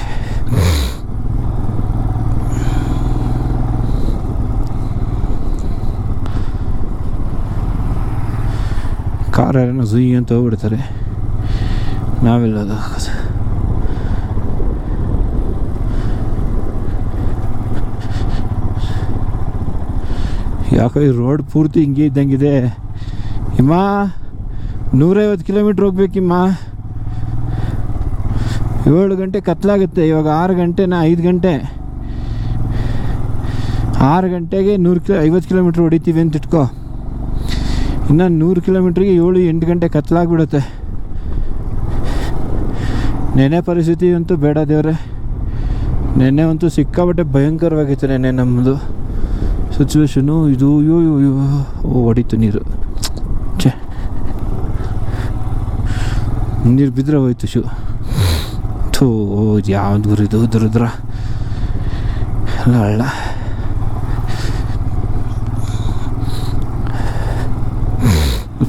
ಕಾರ್ ಯಾರನ್ನ ಝುಯ್ ಅಂತ ಹೋಗ್ಬಿಡ್ತಾರೆ. ನಾವೆಲ್ಲ ಯಾಕೋ ಈ ರೋಡ್ ಪೂರ್ತಿ ಹಿಂಗೆ ಇದ್ದಂಗಿದೆ. ಇಮ್ಮ 150 ಕಿಲೋಮೀಟ್ರ್ ಹೋಗ್ಬೇಕಿಮ್ಮ. 7 ಗಂಟೆ ಕತ್ಲಾಗುತ್ತೆ. ಇವಾಗ 6 ಗಂಟೆನಾ 5 ಗಂಟೆ. 6 ಗಂಟೆಗೆ 50 ಕಿಲೋಮೀಟ್ರ್ ಹೊಡಿತೀವಿ ಅಂತ ಇಟ್ಕೋ. ಇನ್ನು 100 ಕಿಲೋಮೀಟ್ರಿಗೆ 7-8 ಗಂಟೆ ಕತ್ಲಾಗ್ಬಿಡುತ್ತೆ. ನೆನೆ ಪರಿಸ್ಥಿತಿ ಅಂತೂ ಬೇಡ ದೇವ್ರೆ. ನೆನ್ನೆ ಅಂತೂ ಸಿಕ್ಕಾಬಟ್ಟೆ ಭಯಂಕರವಾಗಿತ್ತು. ನೆನ್ನೆ ನಮ್ಮದು ಸಿಚುವೇಶನು ಇದು. ಹೊಡಿತು ನೀರು. ಛೇ, ನೀರು ಬಿದ್ದರೆ ಹೋಯ್ತು ಶೂ. ಥೂ, ಯಾವ್ದು ಗುರಿದು ದುರದ್ರ ಅಲ್ಲ ಅಲ್ಲ.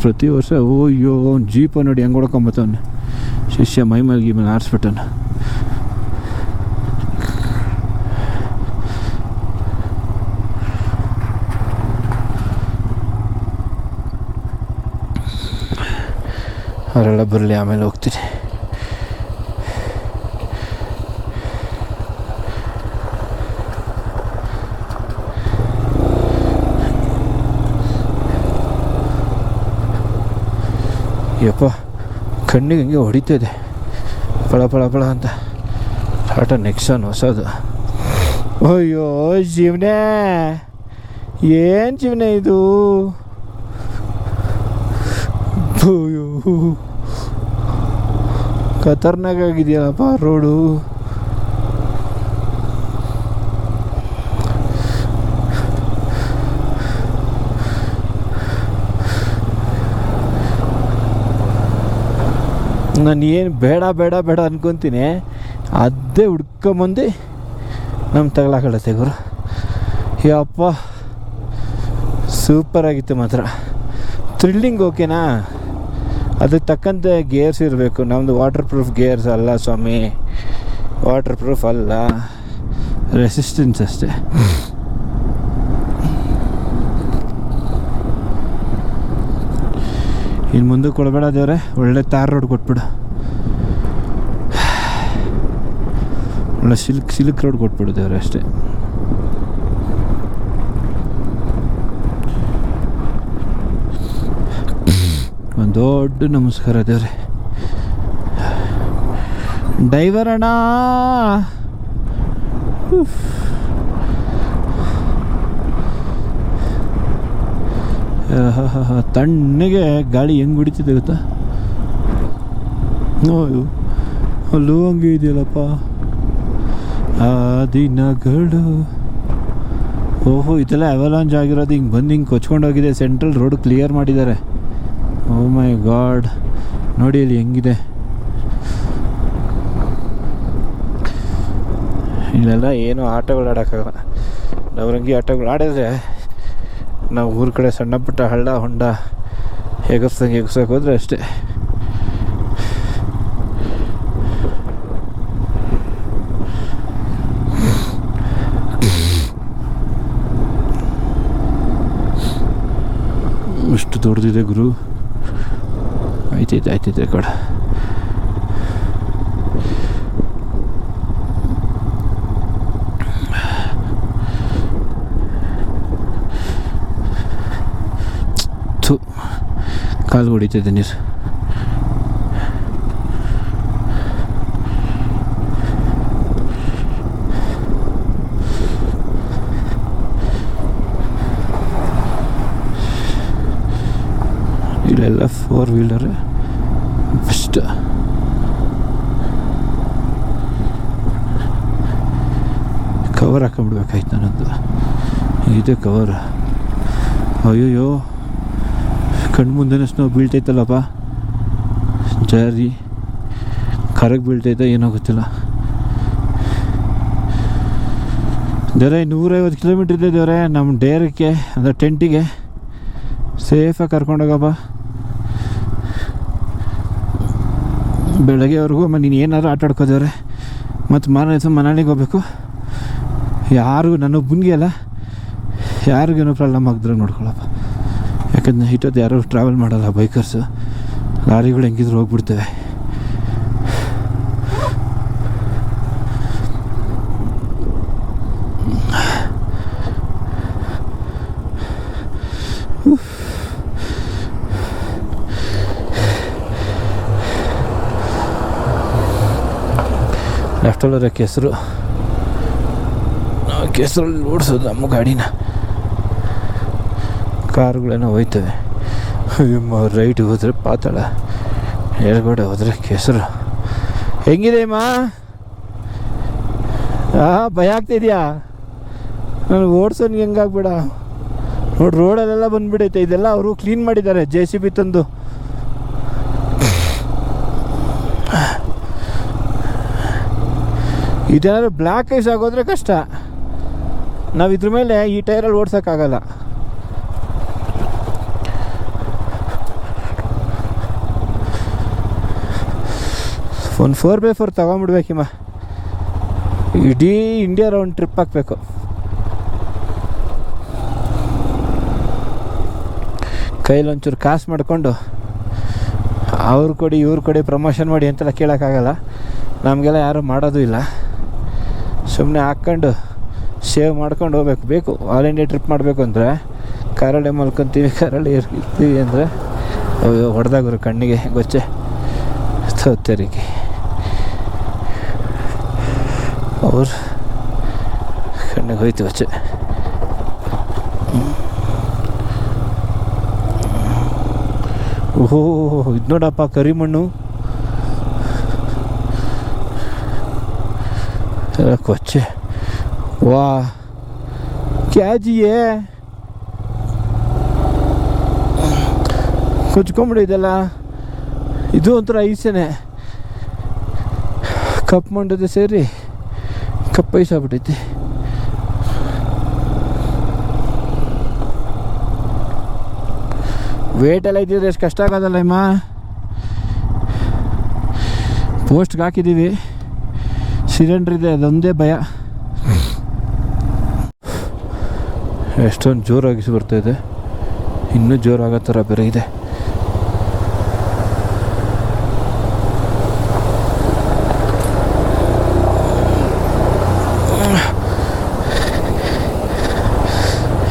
ಪ್ರತಿ ವರ್ಷ ಅಯ್ಯೋ ಜೀಪ ನೋಡಿ ಹೆಂಗೆ ಹೊಡ್ಕೊಂಬತ್ತವನು ಶಿಷ್ಯ ಮೈ ಮೇಲೆ ಆರಿಸ್ಬಿಟ್ಟನು. ಅವರೆಲ್ಲ ಬರಲಿ, ಆಮೇಲೆ ಹೋಗ್ತೀನಿ. ಯಪ್ಪ, ಕಣ್ಣಿಗೆ ಹಂಗೆ ಹೊಡಿತಿದೆ ಪಳ ಪಳ ಪಳ ಅಂತ. ಟಾಟಾ ನೆಕ್ಸಾನ್ ಹೊಸದು. ಅಯ್ಯೋ ಜೀವನೇ, ಏನು ಜೀವನೇ ಇದು. ಅಯ್ಯೋ ಖತರ್ನಾಕ್ ಆಗಿದೆಯಲ್ಲಪ್ಪ ರೋಡು. ನಾನು ಏನು ಬೇಡ ಬೇಡ ಬೇಡ ಅನ್ಕೊತೀನಿ, ಅದೇ ಹುಡ್ಕೊಂಬಂದು ನಮ್ಮ ತಗೊಳಕಳತ್ತೆ ಗುರು. ಯಪ್ಪ ಸೂಪರಾಗಿತ್ತು ಮಾತ್ರ. ಥ್ರಿಲ್ಲಿಂಗ್ ಓಕೆನಾ, ಅದಕ್ಕೆ ತಕ್ಕಂತೆ ಗೇರ್ಸ್ ಇರಬೇಕು. ನಮ್ಮದು ವಾಟರ್ ಪ್ರೂಫ್ ಗೇರ್ಸ್ ಅಲ್ಲ ಸ್ವಾಮಿ, ವಾಟರ್ ಪ್ರೂಫ್ ಅಲ್ಲ, ರೆಸಿಸ್ಟೆನ್ಸ್ ಅಷ್ಟೇ. ಇನ್ನು ಮುಂದೆ ಕೊಡಬೇಡ ದೇವ್ರೆ, ಒಳ್ಳೆ ತಾರ್ ರೋಡ್ ಕೊಟ್ಬಿಡು. ಒಳ್ಳೆ ಸಿಲ್ಕ್ ರೋಡ್ ಕೊಟ್ಬಿಡು ದೇವ್ರೆ ಅಷ್ಟೇ. ಒಂದು ದೊಡ್ಡ ನಮಸ್ಕಾರ ದೇವ್ರೆ. ಡೈವರ್ ಅಣ್ಣ, ತಣ್ಣಗೆ ಗಾಳಿ ಹೆಂಗೆ ಹೊಡಿತಿದೆ ಗೊತ್ತಾ. ಅಲ್ಲೂ ಹಂಗೆ ಇದೆಯಲ್ಲಪ್ಪ ಆ ದಿನಗಳು. ಓಹೋ, ಇದೆಲ್ಲ ಅವಲಾಂಜ್ ಆಗಿರೋದು. ಹಿಂಗೆ ಬಂದು ಹಿಂಗೆ ಕೊಚ್ಕೊಂಡೋಗಿದೆ. ಸೆಂಟ್ರಲ್ ರೋಡ್ ಕ್ಲಿಯರ್ ಮಾಡಿದ್ದಾರೆ. ಓ ಮೈ ಗಾಡ್, ನೋಡಿ ಅಲ್ಲಿ ಹೆಂಗಿದೆ. ಇಲ್ಲೆಲ್ಲ ಏನು ಆಟಗಳು ಆಡೋಕ್ಕಾಗಲ್ಲ. ನವರಂಗಿ ಆಟಗಳು ಆಡಿದ್ರೆ ನಾವು ಊರ ಕಡೆ ಸಣ್ಣ ಪುಟ್ಟ ಹಳ್ಳ ಹೊಂಡ ಎಗಸಕ್ಕೆ ಹೋದರೆ ಅಷ್ಟೇ. ಇಷ್ಟು ದೊಡ್ಡದಿದೆ ಗುರು. ಆಯ್ತೈತೆ ಕಡ. ಕಾಲು ಹೊಡಿತಿದ್ದೆ ನೀರು. ಇಲ್ಲೆಲ್ಲ 4 ವೀಲರ್ ಬೆಸ್ಟ್. ಕವರ್ ಹಾಕೊಂಡ್ಬಿಡ್ಬೇಕಾಯ್ತು ನನ್ನದು. ಇದೆ ಕವರ್. ಅಯ್ಯೋಯ್ಯೋ, ಕಣ್ಣು ಮುಂದೆನೇ ಸ್ನೋ ಬೀಳ್ತೈತಲ್ಲಪ್ಪ. ಜಾರಿ ಕರಗೆ ಬೀಳ್ತೈತೆ ಏನೋ ಗೊತ್ತಿಲ್ಲ. ದೇವ್ರೆ 150 ಕಿಲೋಮೀಟ್ರ್ ಇದೆ ದೇವ್ರೆ ನಮ್ಮ ಡೇರಕ್ಕೆ, ಅಂದರೆ ಟೆಂಟಿಗೆ. ಸೇಫಾಗಿ ಕರ್ಕೊಂಡೋಗಪ್ಪ. ಬೆಳಗ್ಗೆವರೆಗೂ ನೀನು ಏನಾದ್ರು ಆಟ ಆಡ್ಕೋದೇವ್ರೆ. ಮತ್ತು ಮನಾಳಿಗೆ ಹೋಗ್ಬೇಕು. ಯಾರಿಗೂ ನನ್ನೊಬ್ಬನಿಗೆ ಅಲ್ಲ, ಯಾರಿಗೇನೋ ಪ್ರಾಬ್ಲಮ್ ಆಗಿದ್ರೆ ನೋಡ್ಕೊಳಪ್ಪ. ಯಾಕಂದರೆ ಇಷ್ಟೊತ್ತು ಯಾರೂ ಟ್ರಾವೆಲ್ ಮಾಡಲ್ಲ ಬೈಕರ್ಸು, ಲಾರಿಗಳು ಹೆಂಗಿದ್ರು ಹೋಗ್ಬಿಡ್ತವೆ. ಲೆಫ್ಟಲ್ಲರ ಕೆಸರಲ್ಲಿ ಓಡಿಸೋದು ನಮ್ಮ ಗಾಡಿನ. ಕಾರುಗಳೇನೋ ಹೋಯ್ತವೆ. ರೈಟ್ ಹೋದರೆ ಪಾತಾಳ, ಎಡಗಡೆ ಹೋದರೆ ಕೆಸರು. ಹೆಂಗಿದೆ ಅಮ್ಮ? ಭಯ ಆಗ್ತಿದ್ಯಾ? ನಾನು ಓಡ್ಸೋನ್ಗೆ ಹೆಂಗಾಗ್ಬೇಡ ನೋಡಿ, ರೋಡಲ್ಲೆಲ್ಲ ಬಂದುಬಿಡೈತೆ. ಇದೆಲ್ಲ ಅವರು ಕ್ಲೀನ್ ಮಾಡಿದ್ದಾರೆ JCB ತಂದು. ಇದೇನಾದ್ರು ಬ್ಲ್ಯಾಕ್ ಐಸ್ ಆಗೋದ್ರೆ ಕಷ್ಟ. ನಾವು ಇದ್ರ ಮೇಲೆ ಈ ಟೈರಲ್ಲಿ ಓಡ್ಸೋಕ್ಕಾಗಲ್ಲ. ಒಂದು 4x4 ತೊಗೊಂಬಿಡ್ಬೇಕಿಮ್ಮ, ಇಡೀ ಇಂಡಿಯಾ ರೌಂಡ್ ಟ್ರಿಪ್ ಹಾಕಬೇಕು. ಕೈಲಿ ಒಂಚೂರು ಕಾಸು ಮಾಡಿಕೊಂಡು ಅವ್ರು ಕೊಡಿ ಇವ್ರು ಕೊಡಿ ಪ್ರಮೋಷನ್ ಮಾಡಿ ಅಂತೆಲ್ಲ ಕೇಳೋಕ್ಕಾಗಲ್ಲ. ನಮಗೆಲ್ಲ ಯಾರೂ ಮಾಡೋದು ಇಲ್ಲ. ಸುಮ್ಮನೆ ಹಾಕ್ಕೊಂಡು ಸೇವ್ ಮಾಡ್ಕೊಂಡು ಹೋಗ್ಬೇಕು. ಬೇಕು ಆಲ್ ಇಂಡಿಯಾ ಟ್ರಿಪ್ ಮಾಡಬೇಕು ಅಂದರೆ ಕಾರಲ್ಲೇ ಮಲ್ಕೊತೀವಿ, ಕಾರಲ್ಲೇ ಇರ್ತೀವಿ ಅಂದರೆ ಹೊಡೆದಾಗರು ಕಣ್ಣಿಗೆ ಗೊಚ್ಚೆ ತೋತರಿಗೆ. ಅವ್ರು ಕಣ್ಣಿಗೆ ಹೋಯ್ತು ಗೊಚ್ಚೆ. ಓಹೋ, ಇದು ನೋಡಪ್ಪ ಕರಿಮಣ್ಣು ಕೊಚ್ಚೆ. ವಾ ಕ್ಯಾ ಜಿ ಯೇ ಕೊಚ್ಕೊಂಬಿಡಿದೆಲ್ಲ. ಇದು ಒಂಥರ ಐಸೇನೆ, ಕಪ್ ಮಂಡದ ಸೇರಿ ಕಪ್ ಐಸ್ ಆಗ್ಬಿಟ್ಟೈತಿ. ವೇಟೆಲ್ಲ ಇದ್ದಿದ್ರೆ ಎಷ್ಟು ಕಷ್ಟ ಆಗೋದಲ್ಲ ಅಮ್ಮ. ಪೋಸ್ಟ್ಗೆ ಹಾಕಿದ್ದೀವಿ, ಸಿಲಿಂಡ್ರ್ ಇದೆ, ಅದೊಂದೇ ಭಯ. ಎಷ್ಟೊಂದು ಜೋರಾಗಿಸಿ ಬರ್ತಾಯಿದೆ, ಇನ್ನೂ ಜೋರಾಗೋ ಥರ ಬೇರೆ ಇದೆ.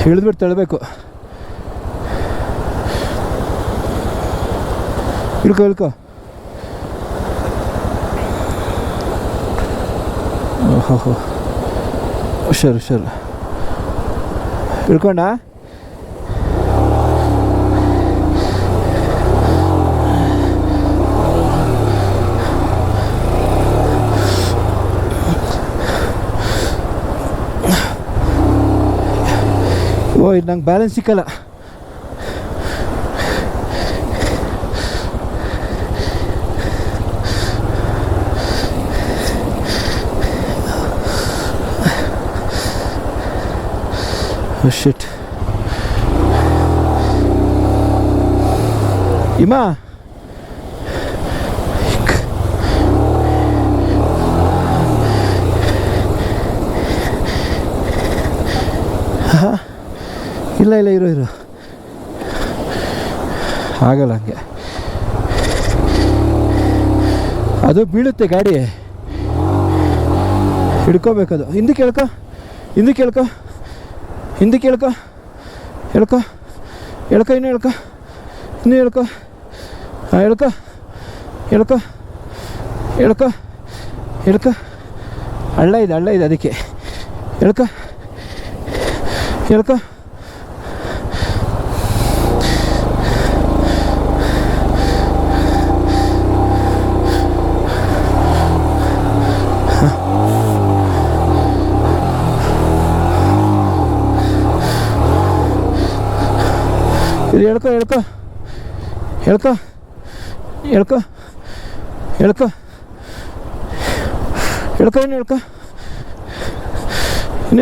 ಇಳಿದ್ಬಿಟ್ಟು ತಳ್ಳಬೇಕು. ಇಳ್ಕೊ. ಓಹೋ, ಹುಷಾರು. ಇಳ್ಕೊಂಡ ಇದು ನಂಗೆ ಬ್ಯಾಲೆನ್ಸ್ ಸಿಕ್ಕಲ್ಲ. ಶಿಟ್ ಇಮ್ಮ, ಇಲ್ಲ ಇರು ಆಗಲ್ಲ ಹಂಗೆ. ಅದು ಬೀಳುತ್ತೆ ಗಾಡಿ, ಹಿಡ್ಕೋಬೇಕದು. ಹಿಂದಕ್ಕೆ ಹೇಳ್ಕೊ, ಇನ್ನೂ ಹೇಳ್ಕೊ, ಇನ್ನೂ ಹೇಳ್ಕೊ. ಹಳ್ಳ ಇದೆ ಅದಕ್ಕೆ ಹೇಳ್ಕೊ. ಇದು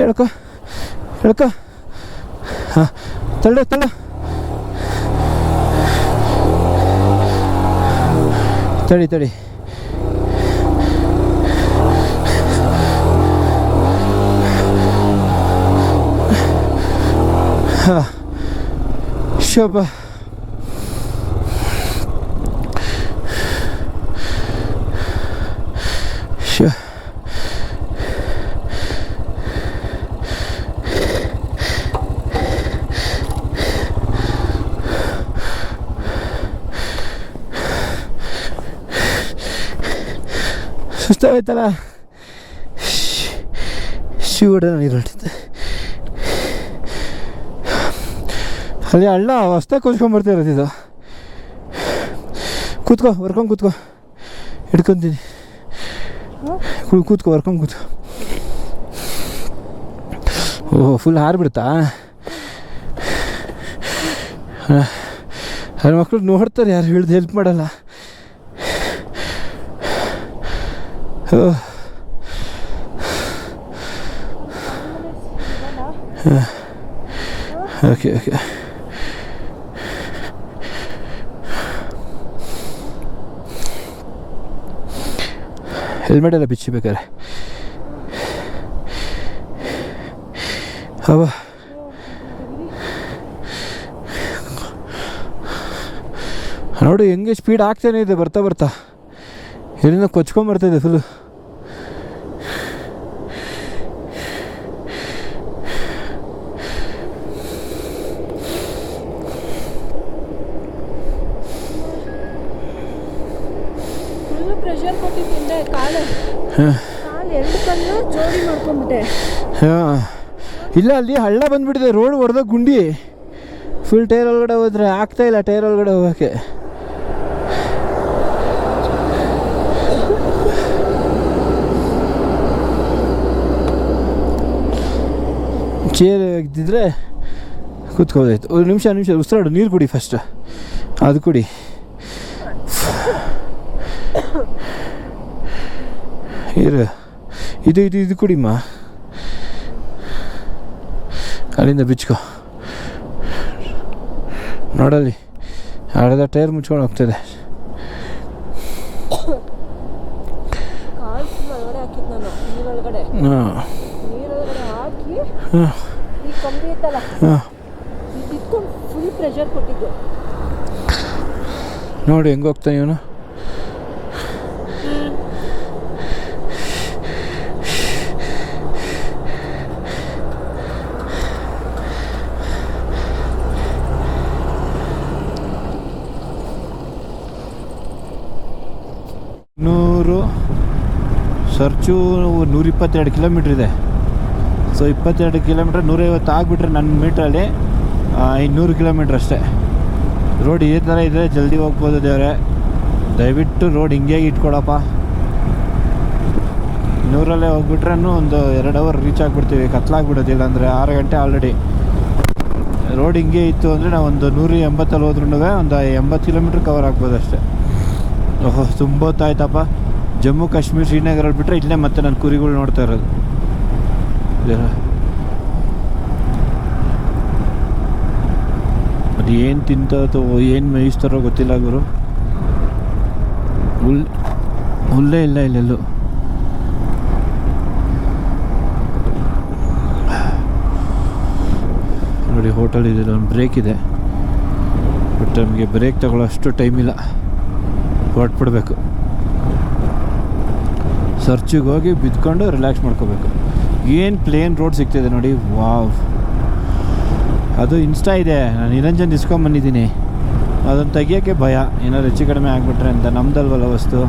ಹೇಳ್ಕೊ ಹಾಂ, ತಳ್ಳ ತಡಿ. ಹಾಂ, ಶೋಭ ಶ ಸುಸ್ತಾಗೋಯ್ತಲ್ಲ ಶಿವಡ ನೀರು ಹೊಟ್ಟಿದ್ದೆ ಅಲ್ಲಿ ಹಳ್ಳ ಹೊಸ್ದಾಗಿ ಕೊಚ್ಕೊಂಬರ್ತಾ ಇರೋದು ಇದು ಕೂತ್ಕೋ ವರ್ಕೊಂಡು ಕೂತ್ಕೋ ಹಿಡ್ಕೊತೀನಿ ಕೂತ್ಕೋ ವರ್ಕೊಂಡು ಕೂತ್ಕೋ ಓಹ್ ಫುಲ್ ಹಾರಿಬಿಡ್ತಾ ಅಲ್ಲಿ ಮಕ್ಕಳು ನೋಡ್ತಾರೆ ಯಾರು ಹಿಡ್ದು ಹೆಲ್ಪ್ ಮಾಡಲ್ಲ ಓಕೆ ಓಕೆ ಹೆಲ್ಮೆಟ್ ಎಲ್ಲ ಬಿಚ್ಚಬೇಕಾರೆ ಅವ ನೋಡಿ ಹೆಂಗೆ ಸ್ಪೀಡ್ ಆಗ್ತಾನೆ ಇದೆ ಬರ್ತಾ ಬರ್ತಾ ಎಲ್ಲಿಂದ ಕೊಚ್ಕೊಂಬರ್ತಾಯಿದೆ ಫುಲ್ಲು ಪ್ರೆಷರ್ ಕೊಟ್ಟಿದ್ದೆ ಕಾಲು ಎರಡು ಕಲ್ಲು ಜೋಡಿ ಮಾಡ್ಕೊಂಡ್ಬಿಟ್ಟೆ. ಹಾಂ ಇಲ್ಲ ಅಲ್ಲಿ ಹಳ್ಳ ಬಂದುಬಿಟ್ಟಿದೆ ರೋಡ್ ಹೊಡೆದ ಗುಂಡಿ ಫುಲ್ ಟೈರ್ ಒಳಗಡೆ ಹೋದ್ರೆ ಆಗ್ತಾಯಿಲ್ಲ ಟೈರ್ ಒಳಗಡೆ ಹೋಗೋಕ್ಕೆ ಚೇರ್ ಇದ್ದಿದ್ರೆ ಕೂತ್ಕೋದಾಯ್ತು. ಒಂದು ನಿಮಿಷ ಉಸಿರಾಡು ನೀರು ಕುಡಿ ಫಸ್ಟ್ ಅದು ಕುಡಿ ಇದು ಕುಡಿಮ್ಮ ಅಲ್ಲಿಂದ ಬಿಚ್ಕೋ ನೋಡಲ್ಲಿ ಅರ್ಧ ಟೈರ್ ಮುಚ್ಕೊಂಡು ಹೋಗ್ತದೆ. ಹಾಂ ಫುಲ್ ಪ್ರೆಷರ್ ಕೊಟ್ಟಿದ್ದು ನೋಡಿ ಹೆಂಗೆ ಹೋಗ್ತಾನೆ ಇವನು. ಸರ್ಚು 122 ಕಿಲೋಮೀಟ್ರ್ ಇದೆ. ಸೊ 22 ಕಿಲೋಮೀಟ್ರ್ 150 ಆಗಿಬಿಟ್ರೆ ನನ್ನ ಮೀಟ್ರಲ್ಲಿ 200 ಕಿಲೋಮೀಟ್ರ್ ಅಷ್ಟೇ. ರೋಡ್ ಈ ಥರ ಇದೆ, ಜಲ್ದಿ ಹೋಗ್ಬೋದು ದೇವ್ರೆ. ದಯವಿಟ್ಟು ರೋಡ್ ಹಿಂಗೆ ಇಟ್ಕೊಳಪ್ಪ. 100ರಲ್ಲೇ ಹೋಗ್ಬಿಟ್ರೆ ಒಂದು 2 ಅವರ್ ರೀಚ್ ಆಗಿಬಿಡ್ತೀವಿ. ಕತ್ಲಾಗ್ಬಿಡೋದಿಲ್ಲ ಅಂದರೆ 6 ಗಂಟೆ ಆಲ್ರೆಡಿ. ರೋಡ್ ಹಿಂಗೆ ಇತ್ತು ಅಂದರೆ ನಾವು ಒಂದು 180ಅಲ್ಲಿ ಹೋದ್ರೂ ಒಂದು 80 ಕಿಲೋಮೀಟ್ರ್ ಕವರ್ ಆಗ್ಬೋದು ಅಷ್ಟೇ. ಓಹೋ ತುಂಬ ಹೊತ್ತಾಯ್ತಪ್ಪ. ಜಮ್ಮು ಕಾಶ್ಮೀರ ಶ್ರೀನಗರಲ್ಲಿ ಬಿಟ್ಟರೆ ಇಲ್ಲೇ ಮತ್ತೆ ನಾನು ಕುರಿಗಳು ನೋಡ್ತಾ ಇರೋದು. ಅದು ಏನು ತಿಂತೋ ಏನು ಮೇಯಿಸ್ತಾರೋ ಗೊತ್ತಿಲ್ಲ ಗುರು. ಹುಲ್ಲೇ ಇಲ್ಲ ಇಲ್ಲೆಲ್ಲೂ. ನೋಡಿ ಹೋಟೆಲ್ ಇದೆ, ಒಂದು ಬ್ರೇಕ್ ಇದೆ. ಬಟ್ ನಮಗೆ ಬ್ರೇಕ್ ತಗೊಳ್ಳೋ ಅಷ್ಟು ಟೈಮ್ ಇಲ್ಲ, ಹೊರಟ್ಬಿಡ್ಬೇಕು. ಸರ್ಚಿಗೆ ಹೋಗಿ ಬಿದ್ಕೊಂಡು ರಿಲ್ಯಾಕ್ಸ್ ಮಾಡ್ಕೋಬೇಕು. ಏನು ಪ್ಲೇನ್ ರೋಡ್ ಸಿಗ್ತಿದೆ ನೋಡಿ, ವಾವ್. ಅದು ಇನ್ಸ್ಟಾ ಇದೆ, ನಾನು ನಿರಂಜನ್ ಇಸ್ಕೊಂಬಂದಿದ್ದೀನಿ. ಅದನ್ನು ತೆಗಿಯೋಕ್ಕೆ ಭಯ, ಏನಾದ್ರು ಹೆಚ್ಚು ಕಡಿಮೆ ಆಗಿಬಿಟ್ರೆ ಅಂತ. ನಮ್ದಲ್ವಲ್ಲ ವಸ್ತು.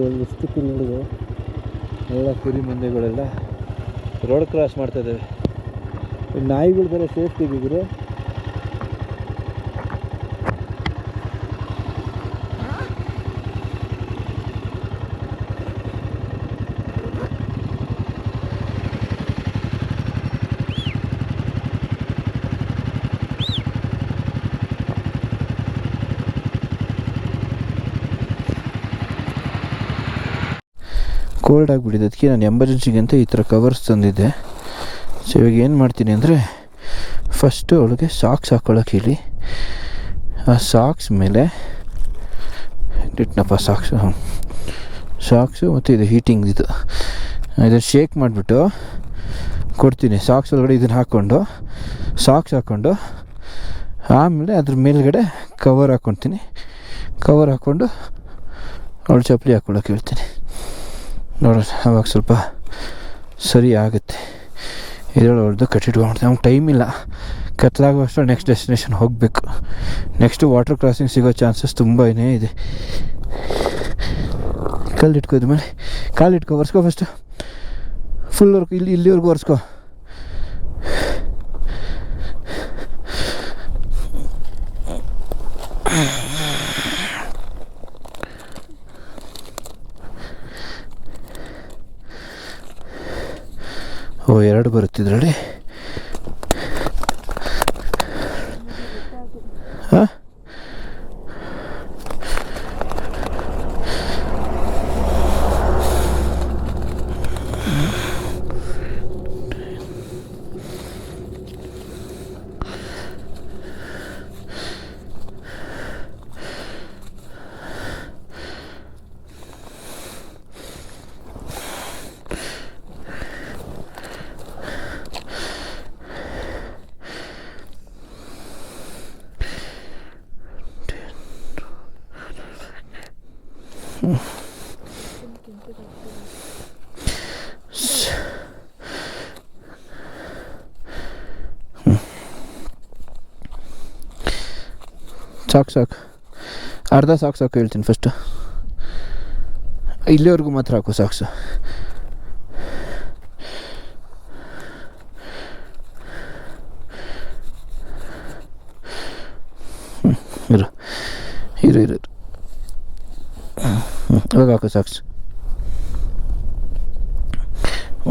ಅಲ್ಲಿ ಎಷ್ಟಕ್ಕೆ ನೋಡಿದೆ ಎಲ್ಲ ಕುರಿ ಮಂದೆಗಳೆಲ್ಲ ರೋಡ್ ಕ್ರಾಸ್ ಮಾಡ್ತಾ ಇದ್ದಾವೆ. ನಾಯಿಗಳು ಬೇರೆ ಸೇಫ್ಟಿಗಿದ್ರು. ಕೋಲ್ಡ್ ಆಗಿಬಿಟ್ಟಿದೆ, ಅದಕ್ಕೆ ನಾನು ಎಮರ್ಜೆನ್ಸಿಗೆ ಅಂತ ಈ ಥರ ಕವರ್ಸ್ ತಂದಿದ್ದೆ. ಸೊ ಇವಾಗ ಏನು ಮಾಡ್ತೀನಿ ಅಂದರೆ, ಫಸ್ಟು ಅವಳಿಗೆ ಸಾಕ್ಸ್ ಹಾಕ್ಕೊಳ್ಳೋಕೆ ಹೇಳಿ, ಆ ಸಾಕ್ಸ್ ಮೇಲೆ ಇಟ್ನಪ್ಪ ಸಾಕ್ಸು ಮತ್ತು ಇದು ಹೀಟಿಂಗ್ ಇದನ್ನು ಶೇಕ್ ಮಾಡಿಬಿಟ್ಟು ಕೊಡ್ತೀನಿ. ಸಾಕ್ಸ್ ಒಳಗಡೆ ಇದನ್ನು ಹಾಕ್ಕೊಂಡು ಆಮೇಲೆ ಅದ್ರ ಮೇಲ್ಗಡೆ ಕವರ್ ಹಾಕ್ಕೊತೀನಿ. ಕವರ್ ಹಾಕ್ಕೊಂಡು ಅವಳು ಚಪ್ಪಲಿ ಹಾಕ್ಕೊಳ್ಳೋಕೆ ಹೇಳ್ತೀನಿ. ನೋಡೋಣ ಅವಾಗ ಸ್ವಲ್ಪ ಸರಿ ಆಗುತ್ತೆ. ಇದರೊಳಗೆ ಹೊಡೆದು ಕಟ್ಟಿಟ್ಕೊಂಡ್ಬಿಡ್ತೀವಿ. ನಮ್ಗೆ ಟೈಮ್ ಇಲ್ಲ, ಕತ್ಲಾಗುವಷ್ಟು ನೆಕ್ಸ್ಟ್ ಡೆಸ್ಟಿನೇಷನ್ ಹೋಗಬೇಕು. ನೆಕ್ಸ್ಟು ವಾಟರ್ ಕ್ರಾಸಿಂಗ್ ಸಿಗೋ ಚಾನ್ಸಸ್ ತುಂಬಾ ಇದೆ. ಕಲ್ಲಿಟ್ಕೋದು ಮೇಲೆ ಕಾಲಿಟ್ಕೊ, ಒರೆಸ್ಕೊ ಫಸ್ಟು, ಫುಲ್ ವರ್ಕ್ ಇಲ್ಲಿವರೆಗೂ ಒರೆಸ್ಕೊ. ಓ 2 ಬರುತ್ತಿದ್ರಲ್ಲಿ. ಹಾಂ ಸಾಕು ಅರ್ಧ ಸಾಕು ಹೇಳ್ತೀನಿ. ಫಸ್ಟು ಇಲ್ಲಿವರೆಗೂ ಮಾತ್ರ ಹಾಕು ಸಾಕ್ಸು. ಇರು ಇವಾಗ ಹಾಕು ಸಾಕ್ಸ್.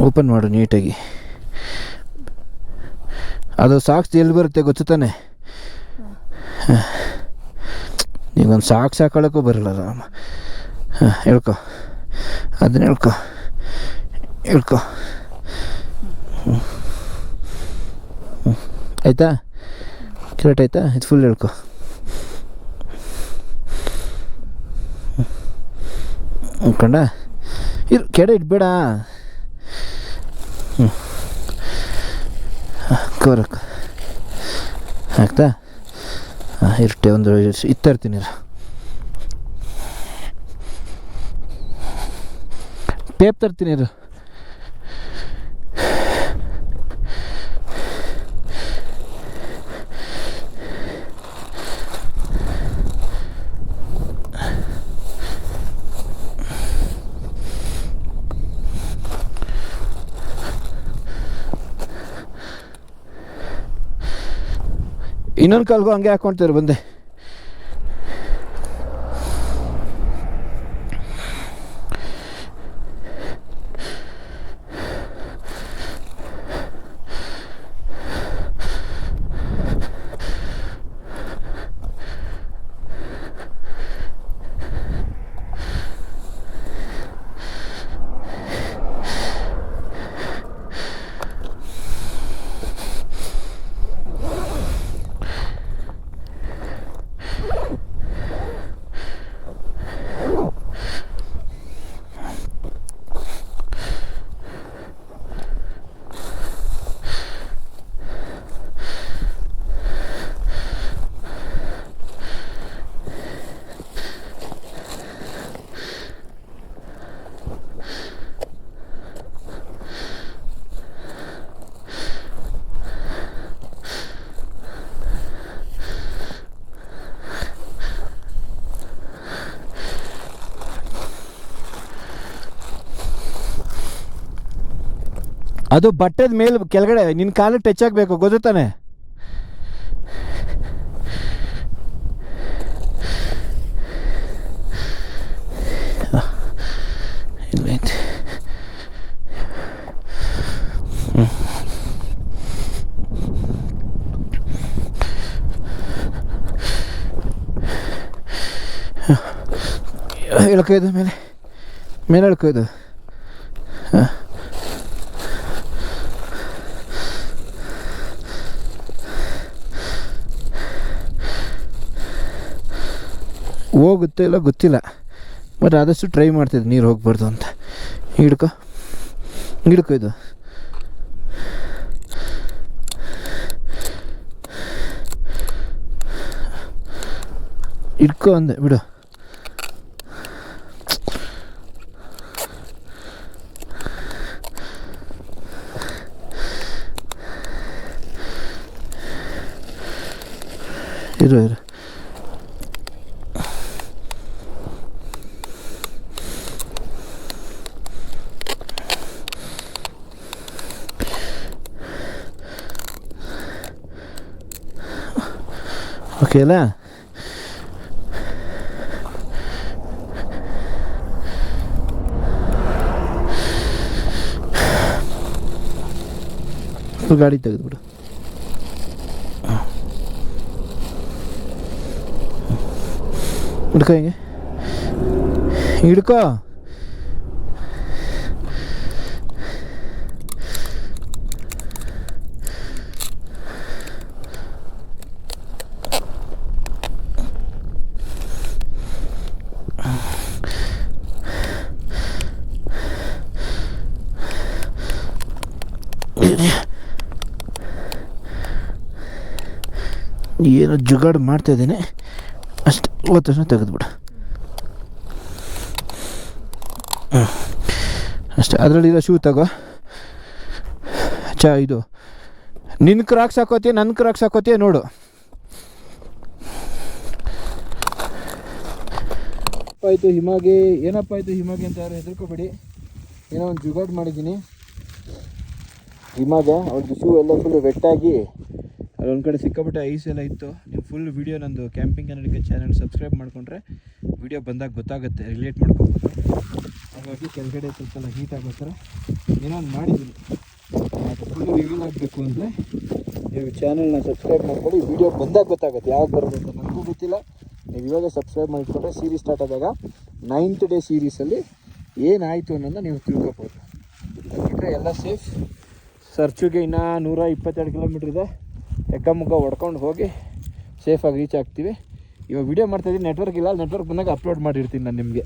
ಓಪನ್ ಮಾಡು ನೀಟಾಗಿ. ಅದು ಸಾಕ್ಸ್ ಎಲ್ಲಿ ಬರುತ್ತೆ ಗೊತ್ತು ತಾನೆ? ನೀಗೊಂದು ಸಾಕ್ಸ್ ಹಾಕೊಳ್ಳೋಕ್ಕೂ ಬರಲ್ಲ ರಾಮ. ಹಾಂ ಹೇಳ್ಕೊ, ಅದನ್ನ ಹೇಳ್ಕೊ. ಆಯಿತಾ? ಕರೆಕ್ಟ್ ಆಯಿತಾ? ಇದು ಫುಲ್ ಹೇಳ್ಕೊ. ಅನ್ಕೊಂಡ ಕೆಡೆ ಇಟ್ಬೇಡ. ಕವರಕ್ಕ ಆಗ್ತಾ? ಹಾಂ ಇರ್ಟೆ ಒಂದು ಇರ್ತೀನಿ. ಟೇಪ್ ತರ್ತೀನಿ ಇರು. ಇನ್ನೊಂದು ಕಾಲ್ಗೂ ಹಂಗೆ ಹಾಕ್ಕೊಳ್ತಾರೆ ಬಂದೆ. ಅದು ಬಟ್ಟೆದ ಮೇಲೆ ಕೆಳಗಡೆ ನಿನ್ನ ಕಾಲು ಟಚ್ ಆಗಬೇಕು, ಗೊತ್ತಾನೆ? ಇಲ್ಲೈತೆ. ಎಳ್ಕೊಯ್ದು ಮೇಲೆ ಮೇಲೆ ಎಳ್ಕೊಯ್ದು. ಹಾಂ, ಹೋಗುತ್ತೆ ಇಲ್ಲ ಗೊತ್ತಿಲ್ಲ, ಬಟ್ ಆದಷ್ಟು ಟ್ರೈ ಮಾಡ್ತಿದ್ದೆ ನೀರು ಹೋಗ್ಬಾರ್ದು ಅಂತ. ಹಿಡ್ಕೊ ಇದು ಇಟ್ಕೊ ಅಂದೆ, ಬಿಡು. ಇರು ಓಕೆ ಅಲ್ಲ? ಗಾಡಿ ತೆಗೆದುಬಿಡು. ಹಿಡ್ಕೊ, ಹಿಂಗೆ ಹಿಡ್ಕೊ. ಏನೋ ಜುಗಾಡು ಮಾಡ್ತಾಯಿದ್ದೇನೆ ಅಷ್ಟೇ, ಇವತ್ತು ತೆಗೆದುಬಿಡು ಅಷ್ಟೇ. ಅದರಲ್ಲಿರೋ ಶೂ ತಗೋ. ಇದು ನಿನ್ನ ಕ್ರಾಕ್ಸ್ ಹಾಕೋತೀಯ, ನನ್ನ ಕ್ರಾಕ್ಸ್ ಹಾಕೋತೀಯ ನೋಡು. ಆಯಿತು ಹಿಮಾಗೆ, ಏನಪ್ಪ ಆಯಿತು ಹಿಮಾಗೆ ಅಂತ ಯಾರು ಹೆದರ್ಕೋಬೇಡಿ. ಏನೋ ಒಂದು ಜುಗಾಡು ಮಾಡಿದ್ದೀನಿ ಹಿಮಾಗೆ. ಅವ್ರದ್ದು ಶೂ ಎಲ್ಲ ಫುಲ್ ವೆಟ್ಟಾಗಿ ಅಲ್ಲೊಂದು ಕಡೆ ಸಿಕ್ಕಾಪಟ್ಟೆ ಐಸ್ ಎಲ್ಲ ಇತ್ತು. ನೀವು ಫುಲ್ ವೀಡಿಯೋ ನಂದು ಕ್ಯಾಂಪಿಂಗ್ ಕನ್ನಡಿಗ ಚಾನಲ್ ಸಬ್ಸ್ಕ್ರೈಬ್ ಮಾಡಿಕೊಂಡ್ರೆ ವೀಡಿಯೋ ಬಂದಾಗ ಗೊತ್ತಾಗುತ್ತೆ, ರಿಲೇಟ್ ಮಾಡ್ಕೊಬೋದು. ಹಾಗಾಗಿ ಕೆಳಗಡೆ ಸ್ವಲ್ಪ ಎಲ್ಲ ಹೀಟ್ ಆಗೋ ಥರ ಏನೋ ಒಂದು ಮಾಡಿದ್ದೀನಿ. ಫುಲ್ ರಿವೀಲ್ ಆಗಬೇಕು ಅಂದರೆ ನೀವು ಚಾನಲ್ನ ಸಬ್ಸ್ಕ್ರೈಬ್ ಮಾಡ್ಕೊಳ್ಳಿ. ವೀಡಿಯೋ ಬಂದಾಗ ಗೊತ್ತಾಗುತ್ತೆ ಯಾವಾಗ ಬರೋದು ಅಂತ. ನನಗೂ ಗೊತ್ತಿಲ್ಲ, ನೀವು ಇವಾಗ ಸಬ್ಸ್ಕ್ರೈಬ್ ಮಾಡಿಕೊಂಡ್ರೆ ಸೀರೀಸ್ ಸ್ಟಾರ್ಟ್ ಆದಾಗ 9th ಡೇ ಸೀರೀಸಲ್ಲಿ ಏನಾಯಿತು ಅನ್ನೋದನ್ನ ನೀವು ತಿಳ್ಕೊಬೋದು. ಬಿಟ್ಟರೆ ಎಲ್ಲ ಸೇಫ್. ಸರ್ಚುಗೆ ಇನ್ನೂ 122 ಕಿಲೋಮೀಟ್ರ್ ಇದೆ. ಎಕ್ಕಮುಗ್ಗ ಹೊಡ್ಕೊಂಡು ಹೋಗಿ ಸೇಫಾಗಿ ರೀಚ್ ಆಗ್ತೀವಿ. ಇವಾಗ ವೀಡಿಯೋ ಮಾಡ್ತಾಯಿದ್ದೀನಿ, ನೆಟ್ವರ್ಕ್ ಇಲ್ಲ. ನೆಟ್ವರ್ಕ್ ಬಂದಾಗ ಅಪ್ಲೋಡ್ ಮಾಡಿರ್ತೀನಿ ನಾನು ನಿಮಗೆ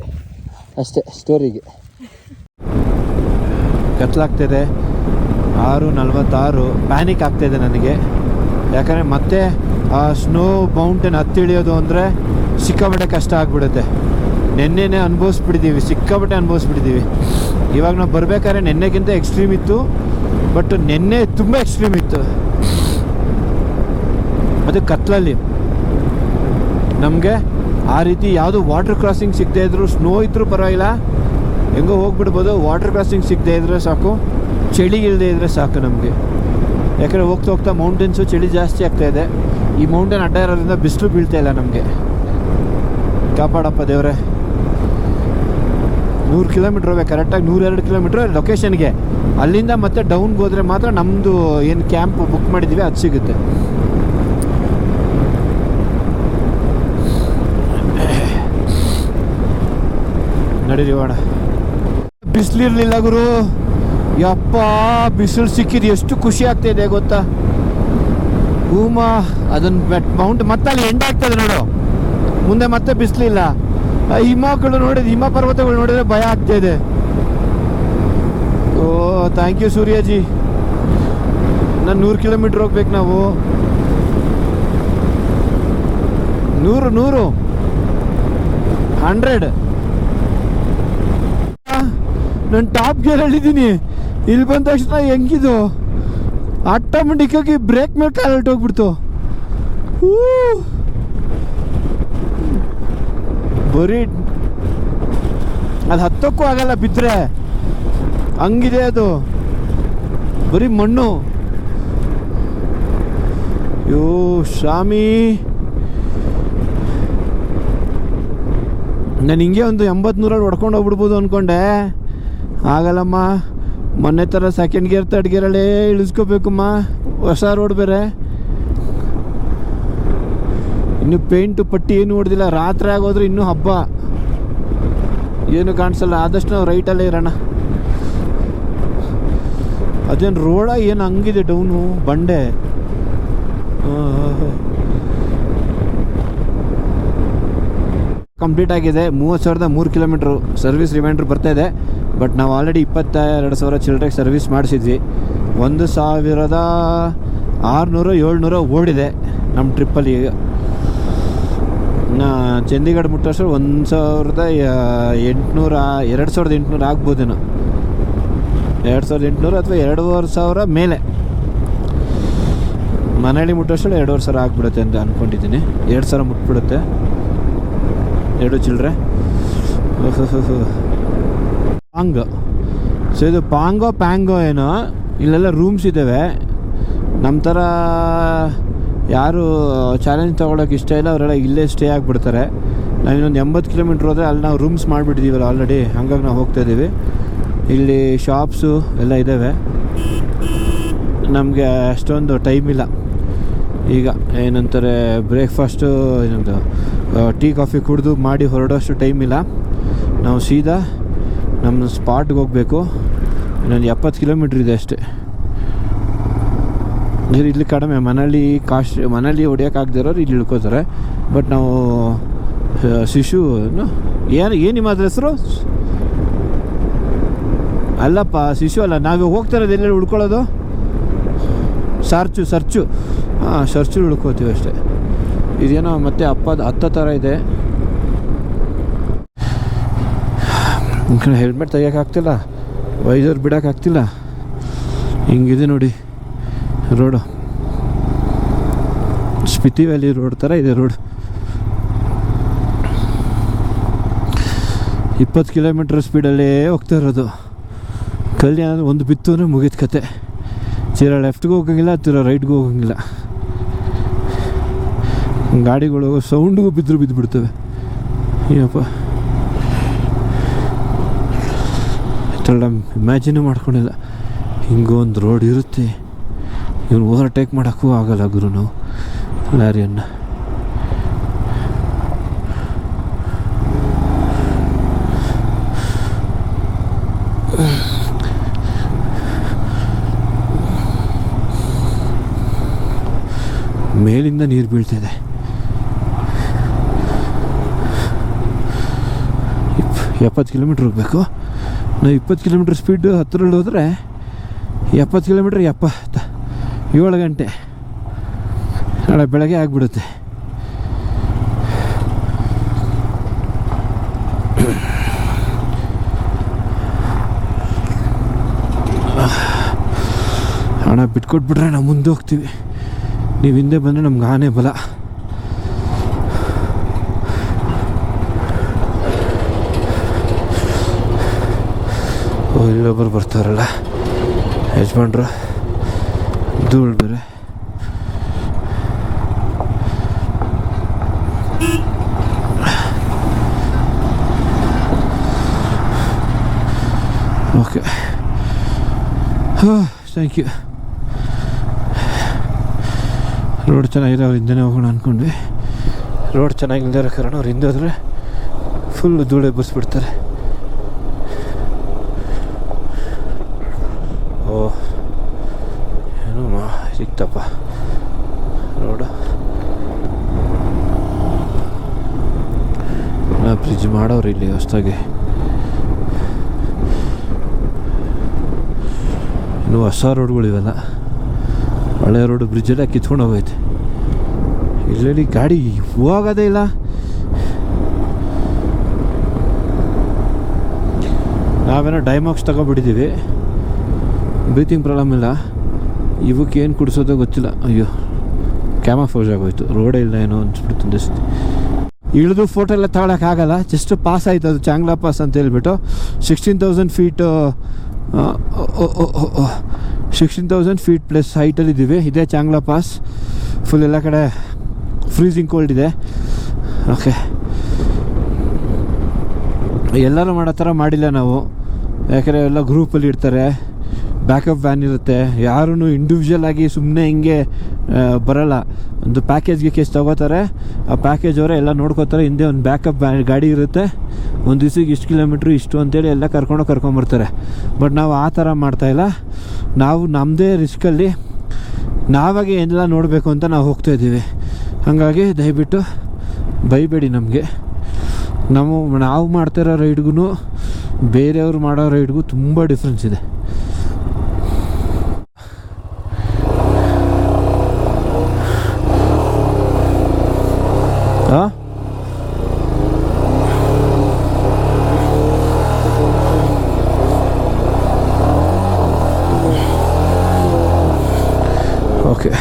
ಅಷ್ಟೇ ಸ್ಟೋರಿಗೆ. ಕತ್ಲಾಗ್ತಿದೆ, 6:46. ಪ್ಯಾನಿಕ್ ಆಗ್ತಾಯಿದೆ ನನಗೆ, ಯಾಕಂದರೆ ಮತ್ತೆ ಆ ಸ್ನೋ ಮೌಂಟೇನ್ ಹತ್ತಿಳಿಯೋದು ಅಂದರೆ ಸಿಕ್ಕಾಪಟ್ಟೆ ಕಷ್ಟ ಆಗಿಬಿಡುತ್ತೆ. ನೆನ್ನೆನೇ ಅನುಭವಿಸ್ಬಿಟ್ಟಿದ್ದೀವಿ, ಸಿಕ್ಕಾಪಟ್ಟೆ ಅನುಭವಿಸ್ಬಿಟ್ಟಿದ್ದೀವಿ. ಇವಾಗ ನಾವು ಬರಬೇಕಾದ್ರೆ ನೆನ್ನೆಗಿಂತ ಎಕ್ಸ್ಟ್ರೀಮ್ ಇತ್ತು, ಬಟ್ ನೆನ್ನೆ ತುಂಬ ಎಕ್ಸ್ಟ್ರೀಮ್ ಇತ್ತು. ಅದು ಕತ್ಲಲ್ಲಿ ನಮಗೆ ಆ ರೀತಿ ಯಾವುದು ವಾಟರ್ ಕ್ರಾಸಿಂಗ್ ಸಿಗದೇ ಇದ್ದರೂ, ಸ್ನೋ ಇದ್ದರೂ ಪರವಾಗಿಲ್ಲ, ಹೆಂಗೋ ಹೋಗ್ಬಿಡ್ಬೋದು. ವಾಟರ್ ಕ್ರಾಸಿಂಗ್ ಸಿಗದೇ ಇದ್ದರೆ ಸಾಕು, ಚಳಿ ಇಲ್ಲದೆ ಇದ್ದರೆ ಸಾಕು ನಮಗೆ. ಯಾಕಂದರೆ ಹೋಗ್ತಾ ಹೋಗ್ತಾ ಮೌಂಟೇನ್ಸು ಚಳಿ ಜಾಸ್ತಿ ಆಗ್ತಾಯಿದೆ. ಈ ಮೌಂಟೇನ್ ಅಡ್ಡ ಇರೋದ್ರಿಂದ ಬಿಸಿಲು ಬೀಳ್ತಾ ಇಲ್ಲ ನಮಗೆ. ಕಾಪಾಡಪ್ಪ ದೇವರೇ. 100 ಕಿಲೋಮೀಟ್ರ್ ಹೋಗ್ಬೇಕು, ಕರೆಕ್ಟಾಗಿ 102 ಕಿಲೋಮೀಟ್ರ್ ಲೊಕೇಶನ್ಗೆ. ಅಲ್ಲಿಂದ ಮತ್ತೆ ಡೌನ್ಗೆ ಹೋದರೆ ಮಾತ್ರ ನಮ್ಮದು ಏನು ಕ್ಯಾಂಪ್ ಬುಕ್ ಮಾಡಿದ್ದೀವಿ ಅದು ಸಿಗುತ್ತೆ. ನಡೀರಿ ಹೋಣ. ಬಿಸಿಲಿರಲಿಲ್ಲ ಗುರು, ಯಪ್ಪ ಬಿಸಿಲು ಸಿಕ್ಕಿದ್ದು ಎಷ್ಟು ಖುಷಿ ಆಗ್ತಾಯಿದೆ ಗೊತ್ತಾ. ಹೂಮಾ ಅದನ್ನು ಮೌಂಟ್ ಮತ್ತೆ ಅಲ್ಲಿ ಎಂಡ್ ಆಗ್ತದೆ ನೋಡು, ಮುಂದೆ ಮತ್ತೆ ಬಿಸಿಲಿಲ್ಲ. ಹಿಮಗಳು ನೋಡಿದ್ರೆ, ಹಿಮ ಪರ್ವತಗಳು ನೋಡಿದ್ರೆ ಭಯ ಆಗ್ತಾಯಿದೆ. ಓ ಥ್ಯಾಂಕ್ ಯು ಸೂರ್ಯಜಿ. ನಾನು 100 ಕಿಲೋಮೀಟ್ರ್ ಹೋಗ್ಬೇಕು ನಾವು. 100 100 ನಾನು ಟಾಪ್ ಗೇರ್ ಹೇಳಿದ್ದೀನಿ. ಇಲ್ಲಿ ಬಂದ ತಕ್ಷಣ ಹೆಂಗಿದು ಆಟೋಮೆಟಿಕ್ಕಾಗಿ ಬ್ರೇಕ್ ಮೇಲೆ ಕಾಲು ಹೊರಟೋಗ್ಬಿಡ್ತು. ಬರೀ ಅದು ಹತ್ತಕ್ಕೂ ಆಗಲ್ಲ ಬಿದ್ದರೆ, ಹಂಗಿದೆ ಅದು. ಬರೀ ಮಣ್ಣು. ಯೋ ಸ್ವಾಮಿ, ನಾನು ಹಿಂಗೆ ಒಂದು 80-100 ಹೊಡ್ಕೊಂಡು ಹೋಗ್ಬಿಡ್ಬೋದು ಅಂದ್ಕೊಂಡೆ. ಆಗಲ್ಲಮ್ಮ, ಮೊನ್ನೆ ಥರ ಸೆಕೆಂಡ್ ಗೇರ್ ತರ್ಡ್ ಗೇರಲ್ಲೇ ಇಳಿಸ್ಕೋಬೇಕಮ್ಮ. ಹೊಸ ರೋಡ್ ಬೇರೆ, ಇನ್ನು ಪೇಂಟು ಪಟ್ಟಿ ಏನು ಹೊಡೆದಿಲ್ಲ. ರಾತ್ರಿ ಆಗೋದ್ರೆ ಇನ್ನೂ ಹಬ್ಬ, ಏನು ಕಾಣಿಸಲ್ಲ. ಆದಷ್ಟು ನಾವು ರೈಟಲ್ಲೇ ಇರೋಣ. ಅದೇನು ರೋಡ ಏನು ಹಂಗಿದೆ ಡೌನು, ಬಂಡೆ. ಕಂಪ್ಲೀಟ್ ಆಗಿದೆ. 30,003 ಕಿಲೋಮೀಟ್ರು ಸರ್ವಿಸ್ ರಿಮೈಂಡ್ರ್ ಬರ್ತಾಯಿದೆ. ಬಟ್ ನಾವು ಆಲ್ರೆಡಿ 22,000 ಚಿಲ್ಲರೆಗೆ ಸರ್ವಿಸ್ ಮಾಡಿಸಿದ್ವಿ. 1,600-700 ಓಡಿದೆ ನಮ್ಮ ಟ್ರಿಪ್ಪಲ್ಲಿ. ಈಗ ಚಂಡೀಗಢ ಮುಟ್ಟೋಷ್ಟು 2,800 ಆಗ್ಬೋದೇನೋ. 2,800 ಅಥವಾ 2,500 ಮೇಲೆ. ಮನೇಲಿ ಮುಟ್ಟೋಷ್ಟು 2,500 ಆಗ್ಬಿಡುತ್ತೆ ಅಂತ ಅಂದ್ಕೊಂಡಿದ್ದೀನಿ. 2,000 ಮುಟ್ಬಿಡುತ್ತೆ, 2 ಚಿಲ್ಲರೆ. ಪಾಂಗ್. ಸೊ ಇದು ಪ್ಯಾಂಗೋ ಏನೋ. ಇಲ್ಲೆಲ್ಲ ರೂಮ್ಸ್ ಇದ್ದಾವೆ. ನಮ್ಮ ಥರ ಯಾರು ಚಾಲೆಂಜ್ ತೊಗೊಳಕ್ಕೆ ಇಷ್ಟ ಇಲ್ಲ ಅವರೆಲ್ಲ ಇಲ್ಲೇ ಸ್ಟೇ ಆಗಿಬಿಡ್ತಾರೆ. ನಾವು ಇನ್ನೊಂದು 80 ಕಿಲೋಮೀಟ್ರ್ ಹೋದರೆ ಅಲ್ಲಿ ನಾವು ರೂಮ್ಸ್ ಮಾಡಿಬಿಟ್ಟಿದ್ದೀವಲ್ಲ ಆಲ್ರೆಡಿ, ಹಾಗಾಗಿ ನಾವು ಹೋಗ್ತಾಯಿದ್ದೀವಿ. ಇಲ್ಲಿ ಶಾಪ್ಸು ಎಲ್ಲ ಇದ್ದಾವೆ. ನಮಗೆ ಅಷ್ಟೊಂದು ಟೈಮ್ ಇಲ್ಲ. ಈಗ ಏನಂತಾರೆ, ಬ್ರೇಕ್ಫಾಸ್ಟು ಏನಂತ ಟೀ ಕಾಫಿ ಕುಡಿದು ಮಾಡಿ ಹೊರಡೋಷ್ಟು ಟೈಮ್ ಇಲ್ಲ. ನಾವು ಸೀದಾ ನಮ್ಮ ಸ್ಪಾಟ್ಗೆ ಹೋಗಬೇಕು. ಇನ್ನೊಂದು 70 ಕಿಲೋಮೀಟ್ರ್ ಇದೆ ಅಷ್ಟೇ. ಇಲ್ಲಿ ಕಡಿಮೆ, ಮನೇಲಿ ಹೊಡಿಯೋಕ್ಕಾಗದಿರೋರು ಇಲ್ಲಿ ಇಳ್ಕೋತಾರೆ. ಬಟ್ ನಾವು ಶಿಶು ಏನು ನಿಮ್ಮ ಅದ್ರ ಹೆಸರು? ಅಲ್ಲಪ್ಪ, ಶಿಶು ಅಲ್ಲ. ನಾವು ಹೋಗ್ತಾ ಇರೋದು ಎಲ್ಲೆಲ್ಲಿ ಉಳ್ಕೊಳ್ಳೋದು? ಸರ್ಚು ಹಾಂ, ಸರ್ಚು ಉಳ್ಕೋತೀವಿ ಅಷ್ಟೇ. ಇದೇನೋ ಮತ್ತೆ ಹತ್ತ ಥರ ಇದೆ. ಹೆಲ್ಮೆಟ್ ತೆಗಿಯೋಕ್ಕಾಗ್ತಿಲ್ಲ, ವೈಸರ್ ಬಿಡೋಕ್ಕಾಗ್ತಿಲ್ಲ. ಹಿಂಗಿದೆ ನೋಡಿ ರೋಡು. ಸ್ಪಿತಿ ವ್ಯಾಲಿ ರೋಡ್ ಥರ ಇದೆ ರೋಡ್. 20 ಕಿಲೋಮೀಟ್ರ್ ಸ್ಪೀಡಲ್ಲೇ ಹೋಗ್ತಾ ಇರೋದು. ಕಲ್ಯಾಣ ಒಂದು ಬಿತ್ತು ಅಂದರೆ ಮುಗಿದ ಕತೆ. ತೀರ ಲೆಫ್ಟ್ಗೆ ಹೋಗಂಗಿಲ್ಲ, ತೀರ ರೈಟ್ಗೆ ಹೋಗಂಗಿಲ್ಲ. ಗಾಡಿಗಳು ಸೌಂಡಿಗೂ ಬಿದ್ದುಬಿಡ್ತವೆ. ಏನಪ್ಪ, ಇಷ್ಟೆಲ್ಲ ಇಮ್ಯಾಜಿನೂ ಮಾಡ್ಕೊಂಡಿಲ್ಲ. ಹಿಂಗೊಂದು ರೋಡ್ ಇರುತ್ತೆ. ಇವನು ಓವರ್ಟೇಕ್ ಮಾಡೋಕ್ಕೂ ಆಗಲ್ಲ ಗುರು ನಾವು ಲಾರಿಯನ್ನು. ಮೇಲಿಂದ ನೀರು ಬೀಳ್ತಿದೆ. 70 ಕಿಲೋಮೀಟ್ರ್ ಹೋಗಬೇಕು. ನಾವು 20 ಕಿಲೋಮೀಟ್ರ್ ಸ್ಪೀಡು 10ರಲ್ಲಿ ಹೋದರೆ 70 ಕಿಲೋಮೀಟ್ರ್ 7 ಗಂಟೆ ನಾಳೆ ಬೆಳಗ್ಗೆ ಆಗಿಬಿಡುತ್ತೆ. ಹಣ ಬಿಟ್ಕೊಟ್ಬಿಟ್ರೆ ನಾವು ಮುಂದೆ ಹೋಗ್ತೀವಿ. ನೀವು ಹಿಂದೆ ಬಂದರೆ ನಮ್ಗೆ ಆನೆ ಬಲ. ಇಲ್ಲೊಬ್ಬರು ಬರ್ತಾರಲ್ಲ ಯಜಮಾನ್ರು, ಧೂಳು ಬೇರೆ. Okay, thank you. ರೋಡ್ ಚೆನ್ನಾಗಿರೋ ಅವ್ರು ಹಿಂದೆ ಹೋಗೋಣ ಅಂದ್ಕೊಂಡ್ವಿ. ರೋಡ್ ಚೆನ್ನಾಗಿಲ್ಲದೆ ಇರೋ ಕಾರಣ ಅವ್ರು ಹಿಂದೆ ಹೋದರೆ ಫುಲ್ಲು ಧೂಳೆ ಬರ್ಸ್ಬಿಡ್ತಾರೆ. ಓಹ್, ಏನೋ ಸಿಕ್ತಪ್ಪ ರೋಡು. ಬ್ರಿಡ್ಜ್ ಮಾಡೋರು ಇಲ್ಲಿ ಹೊಸದಾಗಿ. ಇನ್ನು ಹೊಸ ರೋಡ್ಗಳಿವೆಲ್ಲ. ಹಳೆ ರೋಡು ಬ್ರಿಡ್ಜೆಲ್ಲ ಕಿತ್ಕೊಂಡು ಹೋಗೈತೆ. ಇಲ್ಲೆಲ್ಲಿ ಗಾಡಿ ಹೋಗೋದೇ ಇಲ್ಲ. ನಾವೇನೋ ಡೈಮಾಕ್ಸ್ ತಗೊಬಿಟ್ಟಿದ್ದೀವಿ, ಬ್ರೀತಿಂಗ್ ಪ್ರಾಬ್ಲಮ್ ಇಲ್ಲ. ಇವಕ್ಕೆ ಏನು ಕುಡಿಸೋದೋ ಗೊತ್ತಿಲ್ಲ. ಅಯ್ಯೋ, ಕ್ಯಾಮಫೋಸ್ ಆಗೋಯ್ತು. ರೋಡೇ ಇಲ್ಲ ಏನೋ ಅನ್ಸ್ಬಿಡ್ತು ಒಂದಿಸ್ತಿ. ಇಳಿದು ಫೋಟೋ ಎಲ್ಲ ತಗೊಳಕ್ಕಾಗಲ್ಲ. ಜಸ್ಟ್ ಪಾಸ್ ಆಯ್ತು, ಅದು ಚಾಂಗ್ಲಾ ಪಾಸ್ ಅಂತ ಹೇಳ್ಬಿಟ್ಟು 16,000 ಫೀಟ್ 16,000 ಫೀಟ್ ಪ್ಲಸ್ ಹೈಟಲ್ಲಿದ್ದೀವಿ. ಇದೇ ಚಾಂಗ್ಲಾ ಪಾಸ್. ಫುಲ್ ಎಲ್ಲ ಕಡೆ ಫ್ರೀಸಿಂಗ್ ಕೋಲ್ಡ್ ಇದೆ. ಓಕೆ, ಎಲ್ಲರೂ ಮಾಡೋ ಥರ ಮಾಡಿಲ್ಲ ನಾವು, ಯಾಕಂದರೆ ಎಲ್ಲ ಗ್ರೂಪಲ್ಲಿ ಇರ್ತಾರೆ, ಬ್ಯಾಕಪ್ ವ್ಯಾನ್ ಇರುತ್ತೆ, ಯಾರೂ ಇಂಡಿವಿಜುವಲ್ ಆಗಿ ಸುಮ್ಮನೆ ಹಿಂಗೆ ಬರೋಲ್ಲ. ಒಂದು ಪ್ಯಾಕೇಜ್ಗೆ ಕೇಸ್ ತೊಗೋತಾರೆ, ಆ ಪ್ಯಾಕೇಜ್ ಅವರೇ ಎಲ್ಲ ನೋಡ್ಕೋತಾರೆ. ಹಿಂದೆ ಒಂದು ಬ್ಯಾಕಪ್ ಗಾಡಿ ಇರುತ್ತೆ, ಒಂದು ದಿವ್ಸಕ್ಕೆ ಇಷ್ಟು ಕಿಲೋಮೀಟ್ರ್ ಇಷ್ಟು ಅಂತೇಳಿ ಎಲ್ಲ ಕರ್ಕೊಂಬರ್ತಾರೆ. ಬಟ್ ನಾವು ಆ ಥರ ಮಾಡ್ತಾಯಿಲ್ಲ. ನಾವು ನಮ್ಮದೇ ರಿಸ್ಕಲ್ಲಿ ನಾವಾಗೆ ಎಲ್ಲ ನೋಡಬೇಕು ಅಂತ ನಾವು ಹೋಗ್ತಾಯಿದ್ದೀವಿ. ಹಾಗಾಗಿ ದಯವಿಟ್ಟು ಬೈಬೇಡಿ ನಮಗೆ. ನಾವು ಮಾಡ್ತಿರೋ ರೈಡ್ಗೂ ಬೇರೆಯವ್ರು ಮಾಡೋ ರೈಡ್ಗೂ ತುಂಬ ಡಿಫ್ರೆನ್ಸ್ ಇದೆ. ಹಾಂ, ಓಕೆ.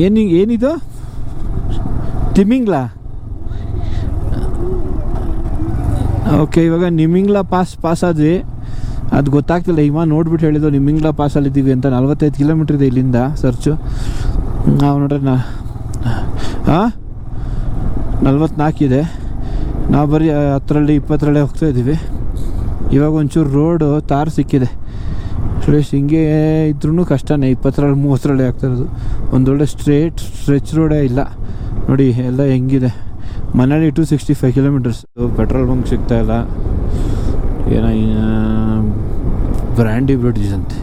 ಏನಿದು ತಿಮಿಂಗ್ಲಾ? ಓಕೆ, ಇವಾಗ ನಿಮಿಂಗ್ಲಾ ಪಾಸ್ ಆದ್ವಿ. ಅದು ಗೊತ್ತಾಗ್ತಿಲ್ಲ, ಇವಾಗ ನೋಡ್ಬಿಟ್ಟು ಹೇಳಿದ್ದು ನಿಮಿಂಗ್ಲಾ ಪಾಸಲ್ಲಿದ್ದೀವಿ ಅಂತ. 45 ಕಿಲೋಮೀಟ್ರ್ ಇದೆ ಇಲ್ಲಿಂದ ಸರ್ಚು. ನಾವು ನೋಡ್ರಿ 44 ಇದೆ. ನಾವು ಬರೀ 10-20 ಹೋಗ್ತಾಯಿದ್ದೀವಿ. ಇವಾಗ ಒಂಚೂರು ರೋಡು ತಾರು ಸಿಕ್ಕಿದೆ. ಫ್ರೆಶ್ ಹಿಂಗೆ ಇದ್ರೂ ಕಷ್ಟನೇ. 20-30 ಆಗ್ತಾಯಿರೋದು. ಒಂದೊಳ್ಳೆ ಸ್ಟ್ರೆಚ್ ರೋಡೇ ಇಲ್ಲ ನೋಡಿ. ಎಲ್ಲ ಹೆಂಗಿದೆ. ಮನೇಲಿ 265 ಕಿಲೋಮೀಟರ್ಸ್. ಪೆಟ್ರೋಲ್ ಬಂಕ್ ಸಿಗ್ತಾಯಿಲ್ಲ. ಏನೋ ಬ್ರ್ಯಾಂಡಿ ಬ್ರಿಡ್ಜ್ ಅಂತೆ.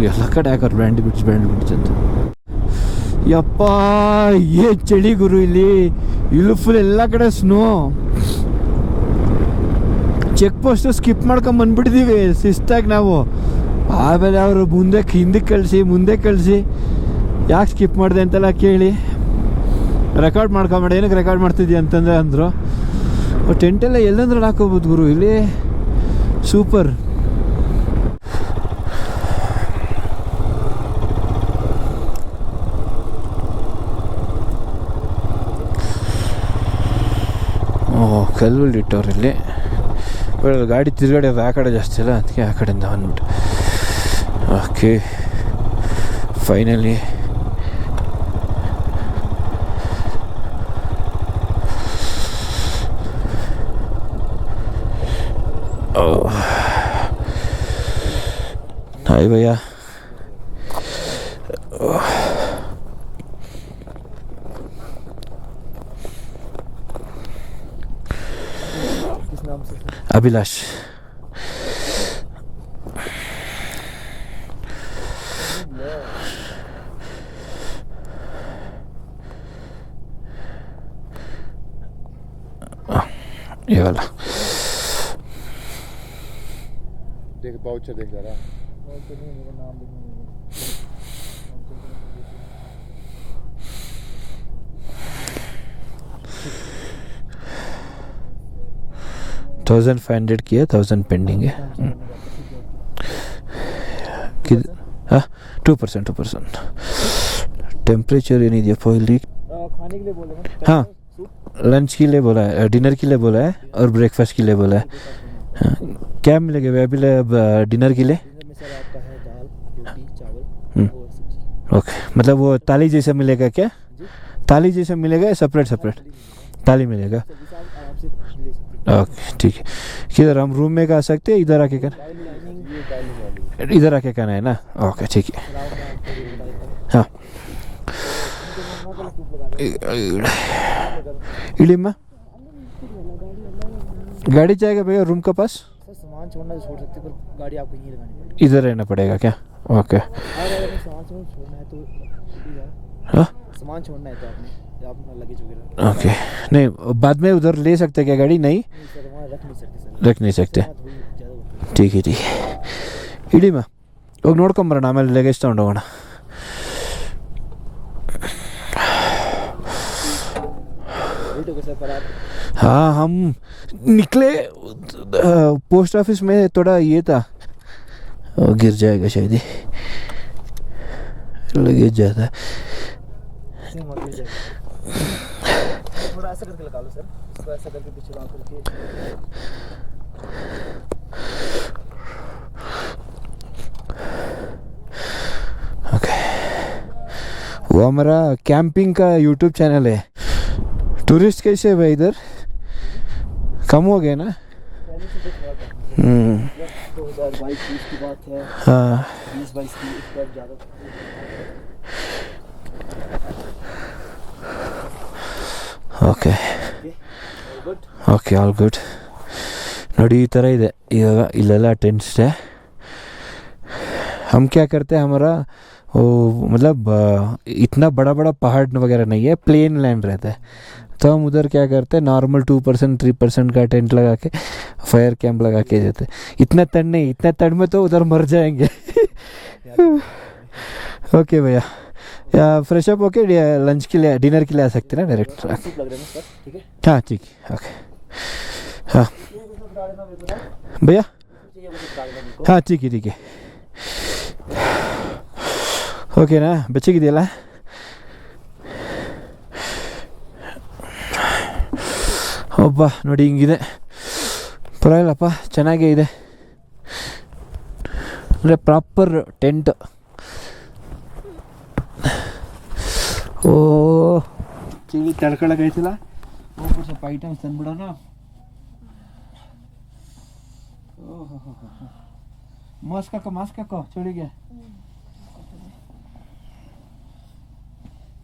ಎಲ್ಲ ಕಡೆ ಹಾಕೋರು ಬ್ರ್ಯಾಂಡಿ ಬ್ರಿಡ್ಜ್ ಅಂತ. ಯಪ್ಪ, ಏನು ಚಳಿ ಗುರು ಇಲ್ಲಿ. ಇಲ್ಲೂ ಫುಲ್ ಎಲ್ಲ ಕಡೆ ಸ್ನೋ. ಚೆಕ್ ಪೋಸ್ಟು ಸ್ಕಿಪ್ ಮಾಡ್ಕೊಂಬಂದ್ಬಿಟ್ಟಿದ್ದೀವಿ ಶಿಸ್ತಾಗಿ ನಾವು. ಆಮೇಲೆ ಅವರು ಮುಂದೆ ಕಳಿಸಿ ಯಾಕೆ ಸ್ಕಿಪ್ ಮಾಡಿದೆ ಅಂತೆಲ್ಲ ಕೇಳಿ ರೆಕಾರ್ಡ್ ಮಾಡ್ಕೊಂಬೇಡ, ಏನಕ್ಕೆ ರೆಕಾರ್ಡ್ ಮಾಡ್ತಿದ್ದೀಯ ಅಂತಂದರೆ ಅಂದರು. ಟೆಂಟೆಲ್ಲ ಎಲ್ಲಂದ್ರಲ್ಲಿ ಹಾಕೋಬೋದು ಗುರು, ಇಲ್ಲಿ ಸೂಪರ್. ಕಲ್ಲುಲ್ಲಿ ಇಟ್ಟವ್ರು ಇಲ್ಲಿ. ಗಾಡಿ ತಿರುಗಾಡೋದು ಆ ಕಡೆ ಜಾಸ್ತಿ ಅಲ್ಲ, ಅದಕ್ಕೆ ಆ ಕಡೆಯಿಂದ ಬಂದ್ಬಿಟ್ಟು. ಓಕೆ, ಫೈನಲಿ हाय भैया. किस नाम से? अभिलाष. ये वाला देख, बाउचर देख रहा है. बाउचर नहीं, मेरा नाम देखने. 1500 किया, 1000 पेंडिंग है. 2%. टेम्परेचर ये नहीं दिया. पहले खाने के लिए बोले हैं. हाँ, लंच के लिए बोला है, डिनर के लिए बोला है और ब्रेकफास्ट के लिए बोला है. हाँ, क्या मिलेगा अभी डिनर के लिए? डिनर में सर आपका है दाल, रोटी, चावल और सब्जी. ओके, मतलब वो थाली जैसा मिलेगा क्या? थाली जैसा मिलेगा या सेपरेट? थाली मिलेगा. ओके, ठीक है. किधर हम रूम में खा सकते हैं? इधर आके खाना? इधर आके खाना है ना? ओके, ठीक है. हाँ, इलिमा गाड़ी जाएगा भैया रूम के पास? सामान छोड़ना छोड़ सकते, पर गाड़ी आपको यहीं लगानी पड़ेगी. इधर रहना पड़ेगा क्या? ओके. सामान छोड़ना है तो हाँ, सामान छोड़ना है तो आपने अपना लगेज वगैरह. ओके, नहीं बाद में उधर ले सकते क्या गाड़ी? नहीं सर, वहाँ रख नहीं सकते. ठीक है. इलिमा ಹೋಗಿ ನೋಡ್ಕೊಂಬರೋಣ, ಆಮೇಲೆ ಲಗೇಜ್ ತೊಗೊಂಡು ಹೋಗೋಣ. हाँ हम निकले पोस्ट ऑफिस में थोड़ा ये था, गिर जाएगा शायद, गिर जाता है। थोड़ा ऐसा करके लगा लो सर, थोड़ा ऐसा करके पीछे लगा करके। ओके, वो हमारा कैंपिंग का यूट्यूब चैनल है। टूरिस्ट कैसे है भाई इधर, कम हो गया ना? 2022 की बात है, हाँ 20-22 की इस बार ज़्यादा। Okay okay, all good. ನೋಡಿ ಈ ಥರ ಇದೆ ಇವಾಗ ಇಲ್ಲೆಲ್ಲ ಟೆಂಟ್ಸ್ है. हम क्या करते हैं, हमारा वो मतलब इतना बड़ा बड़ा पहाड़ वगैरह नहीं है, प्लेन लैंड रहता है. तो हम उधर क्या करते हैं, नॉर्मल 2% 3% का टेंट लगा के फायर कैंप लगा के देते. इतना ठंड नहीं, इतना ठंड में तो उधर मर जाएंगे. ओके भैया, या फ्रेश अप होके लंच के लिए डिनर के लिए आ सकते हैं ना डायरेक्ट? हाँ ठीक है, ओके. हाँ भैया, हाँ ठीक है ठीक है, ಓಕೆನಾ? ಬೆಚ್ಚಗಿದೆಯಲ್ಲ? ಒಬ್ಬ ನೋಡಿ ಹಿಂಗಿದೆ, ಪರವಾಗಿಲ್ಲಪ್ಪ, ಚೆನ್ನಾಗೇ ಇದೆ. ಅಂದರೆ ಪ್ರಾಪರ್ ಟೆಂಟ್. ಓ ಚಳಿ ತಡ್ಕೊಳಕೈತಿಲ್ಲ, ಹೋಗ್ಬಿಟ್ಟು ಸ್ವಲ್ಪ ಐಟಮ್ಸ್ ತಂದ್ಬಿಡೋಣ. ಓಹೋ, ಮಾಸ್ಕ್ ಹಾಕೋ ಚಳಿಗೆ.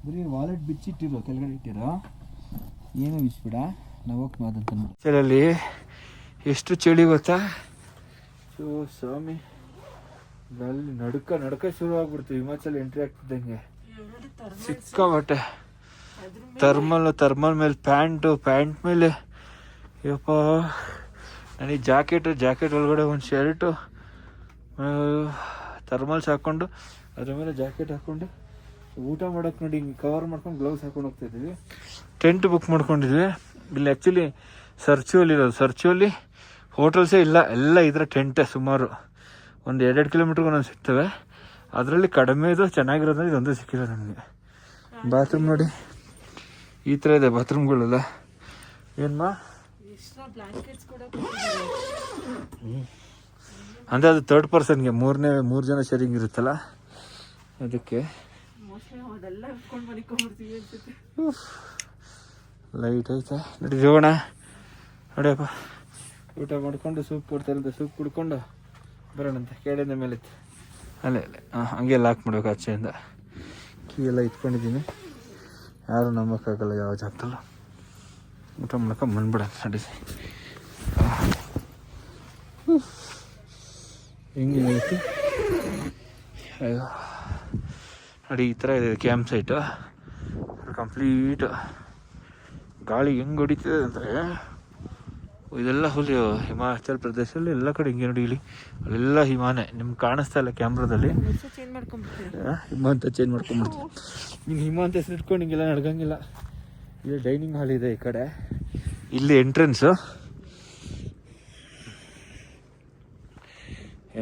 ಬರೀ ವಾಲೆಟ್ ಬಿಚ್ಚಿಟ್ಟಿರೋ, ಕೆಳಗಡೆ ಇಟ್ಟಿರೋ, ಏನೂ ಬಿಚ್ಚಿಬಿಡ, ನಾವು ಹೋಗಿ ಮಾದಂತ. ಚಳಲ್ಲಿ ಎಷ್ಟು ಚಳಿ ಗೊತ್ತಾ? ಸೊ ಸ್ವಾಮಿ, ಅಲ್ಲಿ ನಡ್ಕ ಶುರು ಆಗ್ಬಿಡ್ತು. ಹಿಮಾಚಲ್ ಎಂಟ್ರಿ ಆಗ್ತಿದ್ದಂಗೆ ಸಿಕ್ಕಾಬಟ್ಟೆ. ಥರ್ಮಲ್ ಮೇಲೆ ಪ್ಯಾಂಟ್ ಮೇಲೆ ಯಪ್ಪ, ನನಗೆ ಜಾಕೆಟ್ ಒಳಗಡೆ ಒಂದು ಶರ್ಟು, ಥರ್ಮಲ್ಸ್ ಹಾಕ್ಕೊಂಡು ಅದ್ರ ಮೇಲೆ ಜಾಕೆಟ್ ಹಾಕ್ಕೊಂಡು ಊಟ ಮಾಡೋಕೆ ನೋಡಿ ಹಿಂಗೆ ಕವರ್ ಮಾಡ್ಕೊಂಡು ಗ್ಲೌಸ್ ಹಾಕೊಂಡು ಹೋಗ್ತಾಯಿದ್ವಿ. ಟೆಂಟ್ ಬುಕ್ ಮಾಡ್ಕೊಂಡಿದ್ವಿ. ಇಲ್ಲಿ ಆ್ಯಕ್ಚುಲಿ ಸರ್ಚುವಲ್ಲಿ ಹೋಟೆಲ್ಸೇ ಇಲ್ಲ, ಎಲ್ಲ ಇದರ ಟೆಂಟೇ. ಸುಮಾರು ಒಂದು 2 ಕಿಲೋಮೀಟ್ರಿಗೆ ಒಂದೊಂದು ಸಿಗ್ತವೆ. ಅದರಲ್ಲಿ ಕಡಿಮೆದು ಚೆನ್ನಾಗಿರೋದ್ರೆ ಇದೊಂದು ಸಿಕ್ಕಿಲ್ಲ ನಮಗೆ. ಬಾತ್ರೂಮ್ ನೋಡಿ ಈ ಥರ ಇದೆ ಬಾತ್ರೂಮ್ಗಳೆಲ್ಲ. ಏನ್ಮಾ ಅಂದರೆ ಅದು 3rd ಪರ್ಸನ್ಗೆ, 3 ಜನ ಶೇರಿಂಗ್ ಇರುತ್ತಲ್ಲ ಅದಕ್ಕೆ. ಲೈಟ್ ಐತೆ ನೋಡಿ, ಹೋಗೋಣ ನೋಡಿಯಪ್ಪ. ಊಟ ಮಾಡ್ಕೊಂಡು ಸೂಪ್ ಕೊಡ್ತಾರಂತೆ, ಸೂಪ್ ಕುಡ್ಕೊಂಡು ಬರೋಣಂತೆ. ಕೇಳಿದ ಮೇಲೆ ಅಲ್ಲೇ ಹಂಗೆ ಲಾಕ್ ಮಾಡ್ಬೇಕು ಆಚೆಯಿಂದ. ಕೀ ಎಲ್ಲ ಇಟ್ಕೊಂಡಿದ್ದೀನಿ, ಯಾರು ನಂಬೋಕ್ಕಾಗಲ್ಲ ಯಾವ ಜಾಗದಲ್ಲ. ಊಟ ಮಾಡ್ಕೊಂಡು ಬಂದ್ಬಿಡೋಣ ನಡಿ. ಹೆಂಗೆ ಅಯ್ಯೋ ನೋಡಿ, ಈ ಥರ ಇದೆ ಕ್ಯಾಂಪ್ ಸೈಟು. ಕಂಪ್ಲೀಟ್ ಗಾಳಿ ಹೆಂಗೆ ಹೊಡಿತದೆ ಅಂದರೆ, ಇದೆಲ್ಲ ಫುಲ್ ಹಿಮಾಚಲ್ ಪ್ರದೇಶದಲ್ಲಿ ಎಲ್ಲ ಕಡೆ ಹಿಂಗೆ ನೋಡಿ. ಇಲ್ಲಿ ಅಲ್ಲೆಲ್ಲ ಹಿಮಾನೇ, ನಿಮ್ಗೆ ಕಾಣಿಸ್ತಾ ಇಲ್ಲ ಕ್ಯಾಮ್ರಾದಲ್ಲಿ. ಹಿಮ ಅಂತ ಚೇಂಜ್ ಮಾಡ್ಕೊಂಡ್ಬಿಡ್ತೀವಿ. ನಿಮ್ಗೆ ಹಿಮ ಅಂತ ಹೆಸರು ಇಟ್ಕೊಂಡು ಹಿಂಗೆಲ್ಲ ನಡ್ಗಂಗಿಲ್ಲ. ಇಲ್ಲಿ ಡೈನಿಂಗ್ ಹಾಲ್ ಇದೆ ಈ ಕಡೆ, ಇಲ್ಲಿ ಎಂಟ್ರೆನ್ಸು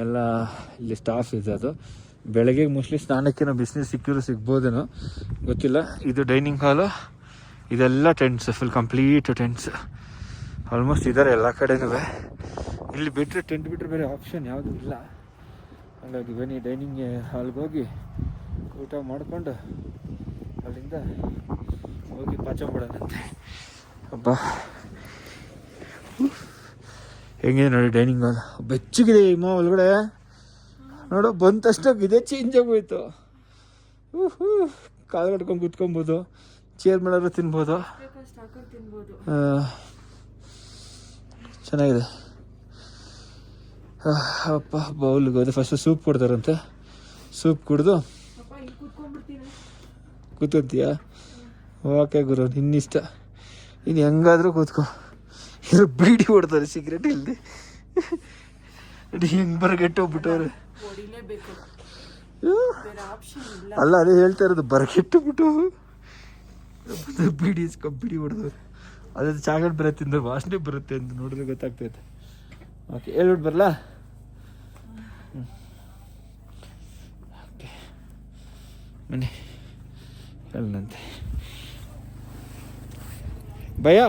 ಎಲ್ಲ. ಇಲ್ಲಿ ಸ್ಟಾಫ್ ಇದೆ. ಅದು ಬೆಳಗ್ಗೆ ಮೋಸ್ಟ್ಲಿ ಸ್ನಾನಕ್ಕೇನೋ ಬಿಸ್ನೆಸ್ ಸಿಗ್ಬೋದೇನೋ ಗೊತ್ತಿಲ್ಲ. ಇದು ಡೈನಿಂಗ್ ಹಾಲು, ಇದೆಲ್ಲ tents, full complete tents. Almost ಇದ್ದಾರೆ ಎಲ್ಲ ಕಡೆನೂ. ಇಲ್ಲಿ ಬಿಟ್ಟರೆ ಟೆಂಟ್ ಬಿಟ್ಟರೆ ಬೇರೆ ಆಪ್ಷನ್ ಯಾವುದೂ ಇಲ್ಲ. ಹಾಗಾಗಿ ಬನ್ನಿ ಡೈನಿಂಗ್ ಹಾಲ್ಗೆ ಹೋಗಿ ಊಟ ಮಾಡಿಕೊಂಡು ಅಲ್ಲಿಂದ ಹೋಗಿ ಪಾಚಂಬಿಡೋಣಂತೆ. ಹಬ್ಬ ಹೆಂಗಿದೆ ನೋಡಿ ಡೈನಿಂಗ್ ಹಾಲ್. ಬೆಚ್ಚಗಿದೆ ಹಿಮ ಒಳಗಡೆ ನೋಡು. ಬಂದ ತಕ್ಷಣ ಇದೇ ಚೇಂಜ್ ಆಗೋಯ್ತು. ಕಾಲು ಕಟ್ಕೊಂಡು ಕುತ್ಕೊಬೋದು, ಚೇರ್ ಮೇಲಾದ್ರೂ ತಿನ್ಬೋದು. ಚೆನ್ನಾಗಿದೆ. ಅಪ್ಪ ಬೌಲ್ಗೆ ಹೋದೆ. ಫಸ್ಟು ಸೂಪ್ ಕೊಡ್ತಾರಂತೆ, ಸೂಪ್ ಕುಡಿದು ಕೂತ್ಕೊತೀಯಾ? ಓಕೆ ಗುರು, ನಿನ್ನಿಷ್ಟ. ಇನ್ನು ಹೆಂಗಾದ್ರೂ ಕೂತ್ಕೊ. ಇವರು ಬೀಡಿ ಹೊಡ್ತಾರೆ ಸಿಗರೇಟ್ ಇಲ್ಲದೆ. ಹೆಂಗೆ ಬರಗೆಟ್ಟು ಹೋಗ್ಬಿಟ್ಟವ್ರೆ. ಅಲ್ಲ ಅದೇ ಹೇಳ್ತಾ ಇರೋದು, ಬರಗೆಟ್ಟು ಬಿಟ್ಟು ಬೀಡಿ ಹೊಡೆದವ್ರು. ಅದೇ ಚಾಕ್ಲೇಟ್ ಬರುತ್ತೆ ತಿಂದ್ರೆ ವಾಸನೆ ಬರುತ್ತೆ ಅಂತ ನೋಡಿದ್ರೆ ಗೊತ್ತಾಗ್ತೈತೆ. ಓಕೆ ಹೇಳ್ಬಿಟ್ಟು ಬರಲಾ? ಓಕೆ ಬನ್ನಿ ಹೇಳಂತೆ ಭಯ.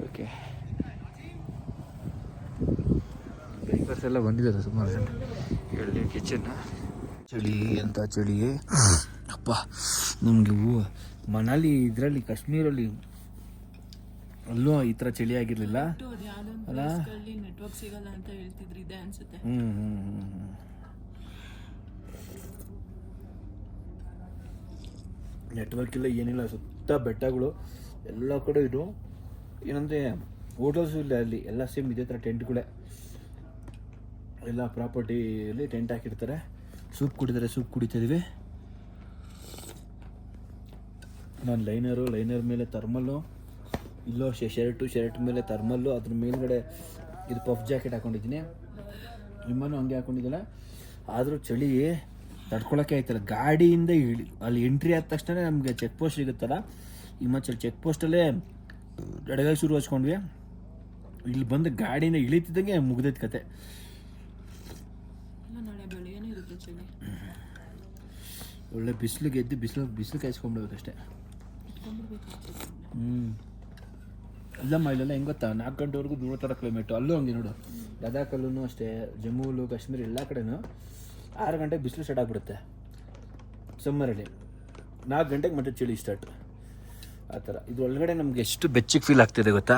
ಓಕೆ ಬೈಕರ್ಸ್ ಎಲ್ಲ ಬಂದಿದ್ದಾರೆ ಸುಮಾರು ಜನ. ಹೇಳಿ ಕಿಚನ್ ಚಳಿ ಅಂತ ಚಳಿ ಅಪ್ಪ. ನಮಗೆ ಮನಾಲಿ ಇದರಲ್ಲಿ ಕಾಶ್ಮೀರಲ್ಲಿ ಅಲ್ಲೂ ಈ ಥರ ಚಳಿ ಆಗಿರಲಿಲ್ಲ ಅಲ್ಲ. ನೆಟ್ವರ್ಕ್ ಸಿಗಲ್ಲ ಅಂತ ಹೇಳ್ತಿದ್ರು, ಇದೆ ಅನ್ಸುತ್ತೆ. ನೆಟ್ವರ್ಕ್ ಇಲ್ಲ ಏನಿಲ್ಲ, ಸುತ್ತ ಬೆಟ್ಟಗಳು ಎಲ್ಲ ಕಡೆ ಇದು. ಏನಂದರೆ ಹೋಟೆಲ್ಸು ಇಲ್ಲ ಅಲ್ಲಿ, ಎಲ್ಲ ಸೇಮ್ ಇದೇ ಥರ ಟೆಂಟ್ಗಳೇ. ಎಲ್ಲ ಪ್ರಾಪರ್ಟಿಯಲ್ಲಿ ಟೆಂಟ್ ಹಾಕಿರ್ತಾರೆ. ಸೂಪ್ ಕುಡಿತಾರೆ, ಸೂಪ್ ಕುಡಿತಿದ್ದೀವಿ. ನಾನು ಲೈನರ್ ಮೇಲೆ ಥರ್ಮಲ್ಲು, ಇಲ್ಲೋ ಶರ್ಟ್ ಮೇಲೆ ಥರ್ಮಲ್ಲು, ಅದ್ರ ಮೇಲ್ಗಡೆ ಇದು ಪಫ್ ಜಾಕೆಟ್ ಹಾಕೊಂಡಿದ್ದೀನಿ. ನಿಮ್ಮನ್ನು ಹಂಗೆ ಹಾಕೊಂಡಿದ್ದಲ್ಲ. ಆದರೂ ಚಳಿ ತಡ್ಕೊಳಕ್ಕೆ ಆಯ್ತಲ್ಲ. ಗಾಡಿಯಿಂದ ಅಲ್ಲಿ ಎಂಟ್ರಿ ಆದ ತಕ್ಷಣ ನಮಗೆ ಚೆಕ್ ಪೋಸ್ಟ್ ಸಿಗುತ್ತಲ್ಲ, ಹಿಮಾಚಲ್ ಚೆಕ್ ಪೋಸ್ಟಲ್ಲೇ ಎಡಗೈ ಶುರು ಹಚ್ಕೊಂಡ್ವಿ. ಇಲ್ಲಿ ಬಂದು ಗಾಡಿಯಿಂದ ಇಳಿತಿದ್ದಂಗೆ ಮುಗ್ದೈತೆ ಕತೆ. ಒಳ್ಳೆ ಬಿಸಿಲಿಗೆ ಎದ್ದು ಬಿಸಿಲು ಕಾಯಿಸ್ಕೊಂಡ್ಬಿಡ್ಬೇಕು ಅಷ್ಟೇ. ಅಲ್ಲಮ್ಮ ಇಲ್ಲೆಲ್ಲ ಹೆಂಗೆ ಗೊತ್ತಾ, 4 ಗಂಟೆವರೆಗೂ 100 ಕಿಲೋಮೀಟ್ರ್. ಅಲ್ಲೂ ಹಂಗೆ ನೋಡು, ಲದಾಖಲ್ಲೂ ಅಷ್ಟೇ, ಜಮ್ಮುಲು ಕಾಶ್ಮೀರ ಎಲ್ಲ ಕಡೆನೂ 6 ಗಂಟೆಗೆ ಬಿಸಿಲು ಸ್ಟಾರ್ಟ್ ಆಗಿಬಿಡುತ್ತೆ ಸಮ್ಮರಲ್ಲಿ. 4 ಗಂಟೆಗೆ ಮತ್ತೆ ಚಳಿ ಸ್ಟಾರ್ಟ್ ಆ ಥರ. ಇದು ಒಳಗಡೆ ನಮ್ಗೆ ಎಷ್ಟು ಬೆಚ್ಚಿಗೆ ಫೀಲ್ ಆಗ್ತಿದೆ ಗೊತ್ತಾ.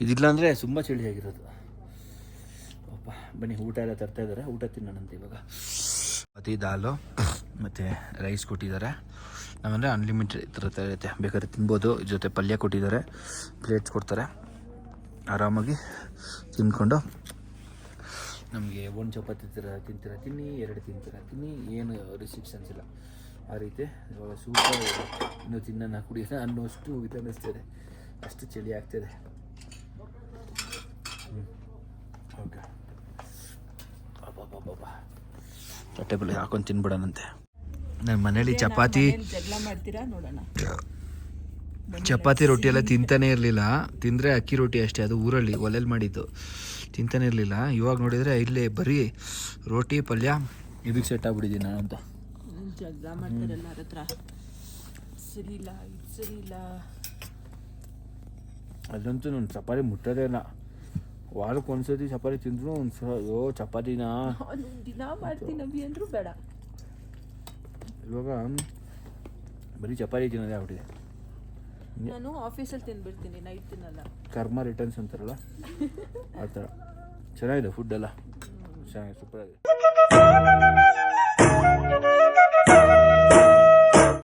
ಇದಿಲ್ಲ ಅಂದರೆ ತುಂಬ ಚಳಿ ಆಗಿರೋದು. ಅಪ್ಪ ಬನ್ನಿ, ಊಟ ಎಲ್ಲ ತರ್ತಾ ಇದ್ದಾರೆ, ಊಟ ತಿನ್ನೋಣಂತೆ ಇವಾಗ. ಮತ್ತು ದಾಲು ಮತ್ತು ರೈಸ್ ಕೊಟ್ಟಿದ್ದಾರೆ. ನಾವಂದರೆ ಅನ್ಲಿಮಿಟೆಡ್ ಈ ಥರ ಇರುತ್ತೆ, ಬೇಕಾದ್ರೆ ತಿನ್ಬೋದು. ಜೊತೆ ಪಲ್ಯ ಕೊಟ್ಟಿದ್ದಾರೆ, ಪ್ಲೇಟ್ಸ್ ಕೊಡ್ತಾರೆ. ಆರಾಮಾಗಿ ತಿಂದ್ಕೊಂಡು ನಮಗೆ 1 ಚಪಾತಿ ತಿಂತೀರ ತಿನ್ನಿ, 2 ತಿಂತೀರ ತಿನ್ನಿ, ಏನು ರಿಸ್ಟ್ರಿಕ್ಷನ್ಸ್ ಇಲ್ಲ. ಆ ರೀತಿ ಇವಾಗ ಸೂಪರ್. ಇನ್ನೂ ತಿನ್ನೋಣ ಕುಡಿಯೋಣ ಅನ್ನೋಷ್ಟು ಇದು ಅನ್ನಿಸ್ತಿದೆ, ಅಷ್ಟು ಚಳಿ ಆಗ್ತಿದೆ. ಓಕೆ ಅಬ್ಬಬ್ಬಬ್ಬ ಟೇಬಲ್ ಹಾಕೊಂಡು ತಿನ್ಬಿಡೋಣಂತೆ. ನನ್ನ ಮನೇಲಿ ಚಪಾತಿ ರೊಟ್ಟಿ ಎಲ್ಲ ತಿಂತಾನೆ ಇರಲಿಲ್ಲ. ತಿಂದರೆ ಅಕ್ಕಿ ರೊಟ್ಟಿ ಅಷ್ಟೇ, ಅದು ಊರಲ್ಲಿ ಒಲೆಯಲ್ಲಿ ಮಾಡಿದ್ದು, ತಿಂತಾನೆ ಇರಲಿಲ್ಲ. ಇವಾಗ ನೋಡಿದರೆ ಇಲ್ಲಿ ಬರೀ ರೋಟಿ ಪಲ್ಯ ಇದಕ್ಕೆ ಸೆಟ್ ಆಗ್ಬಿಟ್ಟಿದ್ದೀನಿ ನಾನು ಅಂತ. ಜಗಳ ಮಾಡ್ತಾರೆ ಎಲ್ಲರ ಹತ್ರ, ಸರಿ ಇಲ್ಲ. ಅದಂತೂ ನಾನು ಚಪಾತಿ ಮುಟ್ಟೋದೇ ಇಲ್ಲ. ವಾರಕ್ಕೆ ಒಂದ್ಸತಿ ಚಪಾತಿ ತಿಂದ್ರು ಅಯ್ಯೋ ಚಪಾತಿನ ದಿನ ಮಾಡ್ತೀನಿ ಅಭಿ ಅಂದ್ರೂ ಬೇಡ. ಇವಾಗ ಬರೀ ಚಪಾತಿ ತಿನ್ನೋದೇ ಆಗ್ಬಿಟ್ಟಿದೆ. ನಾನು ಆಫೀಸಲ್ಲಿ ತಿನ್ಬಿಡ್ತೀನಿ, ನೈಟ್ ತಿನ್ನಲ್ಲ. ಕರ್ಮ ರಿಟರ್ನ್ಸ್ ಅಂತಾರಲ್ಲ ಆ ಥರ. ಚೆನ್ನಾಗಿದೆ ಫುಡ್ ಎಲ್ಲ, ಚೆನ್ನಾಗಿದೆ, ಸೂಪರ್ ಆಗಿದೆ.